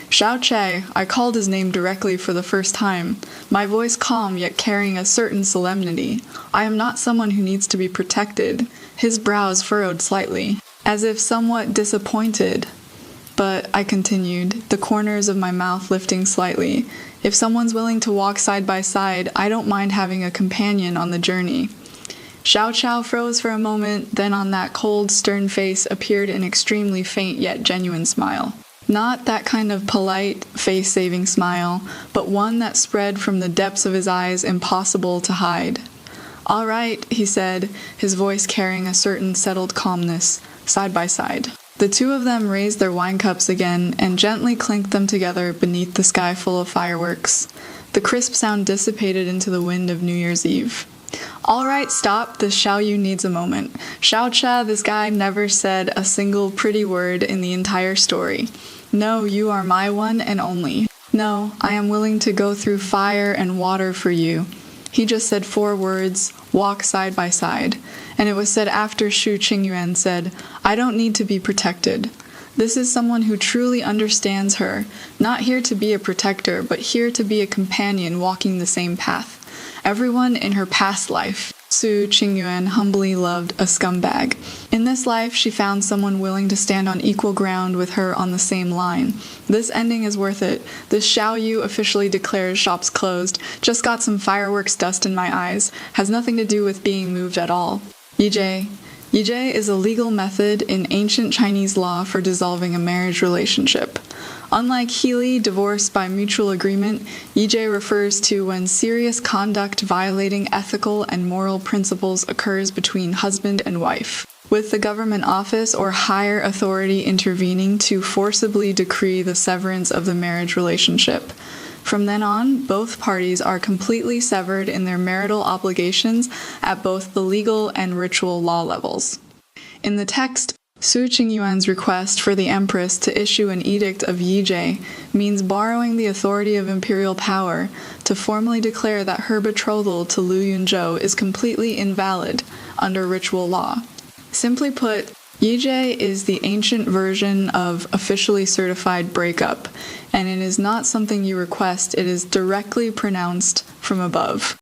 Speaker 1: Xiao Che, I called his name directly for the first time, my voice calm yet carrying a certain solemnity. I am not someone who needs to be protected. His brows furrowed slightly, as if somewhat disappointed. But, I continued, the corners of my mouth lifting slightly, if someone's willing to walk side by side, I don't mind having a companion on the journey. Xiao Chao froze for a moment, then on that cold, stern face appeared an extremely faint yet genuine smile. Not that kind of polite, face-saving smile, but one that spread from the depths of his eyes impossible to hide. "All right," he said, his voice carrying a certain settled calmness, side by side. The two of them raised their wine cups again and gently clinked them together beneath the sky full of fireworks. The crisp sound dissipated into the wind of New Year's Eve. "All right, stop, this Xiao Yu needs a moment. Xiao Cha, this guy never said a single pretty word in the entire story. No, you are my one and only. No, I am willing to go through fire and water for you." He just said 4 words, walk side by side, and it was said after Shu Qingyuan said, "I don't need to be protected. This is someone who truly understands her, not here to be a protector, but here to be a companion walking the same path. Everyone in her past life, Su Qingyuan humbly loved a scumbag. In this life, she found someone willing to stand on equal ground with her on the same line. This ending is worth it. This Xiao Yu officially declares shops closed, just got some fireworks dust in my eyes, has nothing to do with being moved at all. Yijie. Yijie is a legal method in ancient Chinese law for dissolving a marriage relationship. Unlike Healy, divorce by mutual agreement, Yijie refers to when serious conduct violating ethical and moral principles occurs between husband and wife, with the government office or higher authority intervening to forcibly decree the severance of the marriage relationship. From then on, both parties are completely severed in their marital obligations at both the legal and ritual law levels. In the text, Su Qingyuan's request for the empress to issue an edict of Yijie means borrowing the authority of imperial power to formally declare that her betrothal to Lu Yunzhou is completely invalid under ritual law. Simply put, Yijie is the ancient version of officially certified breakup, and it is not something you request, it is directly pronounced from above.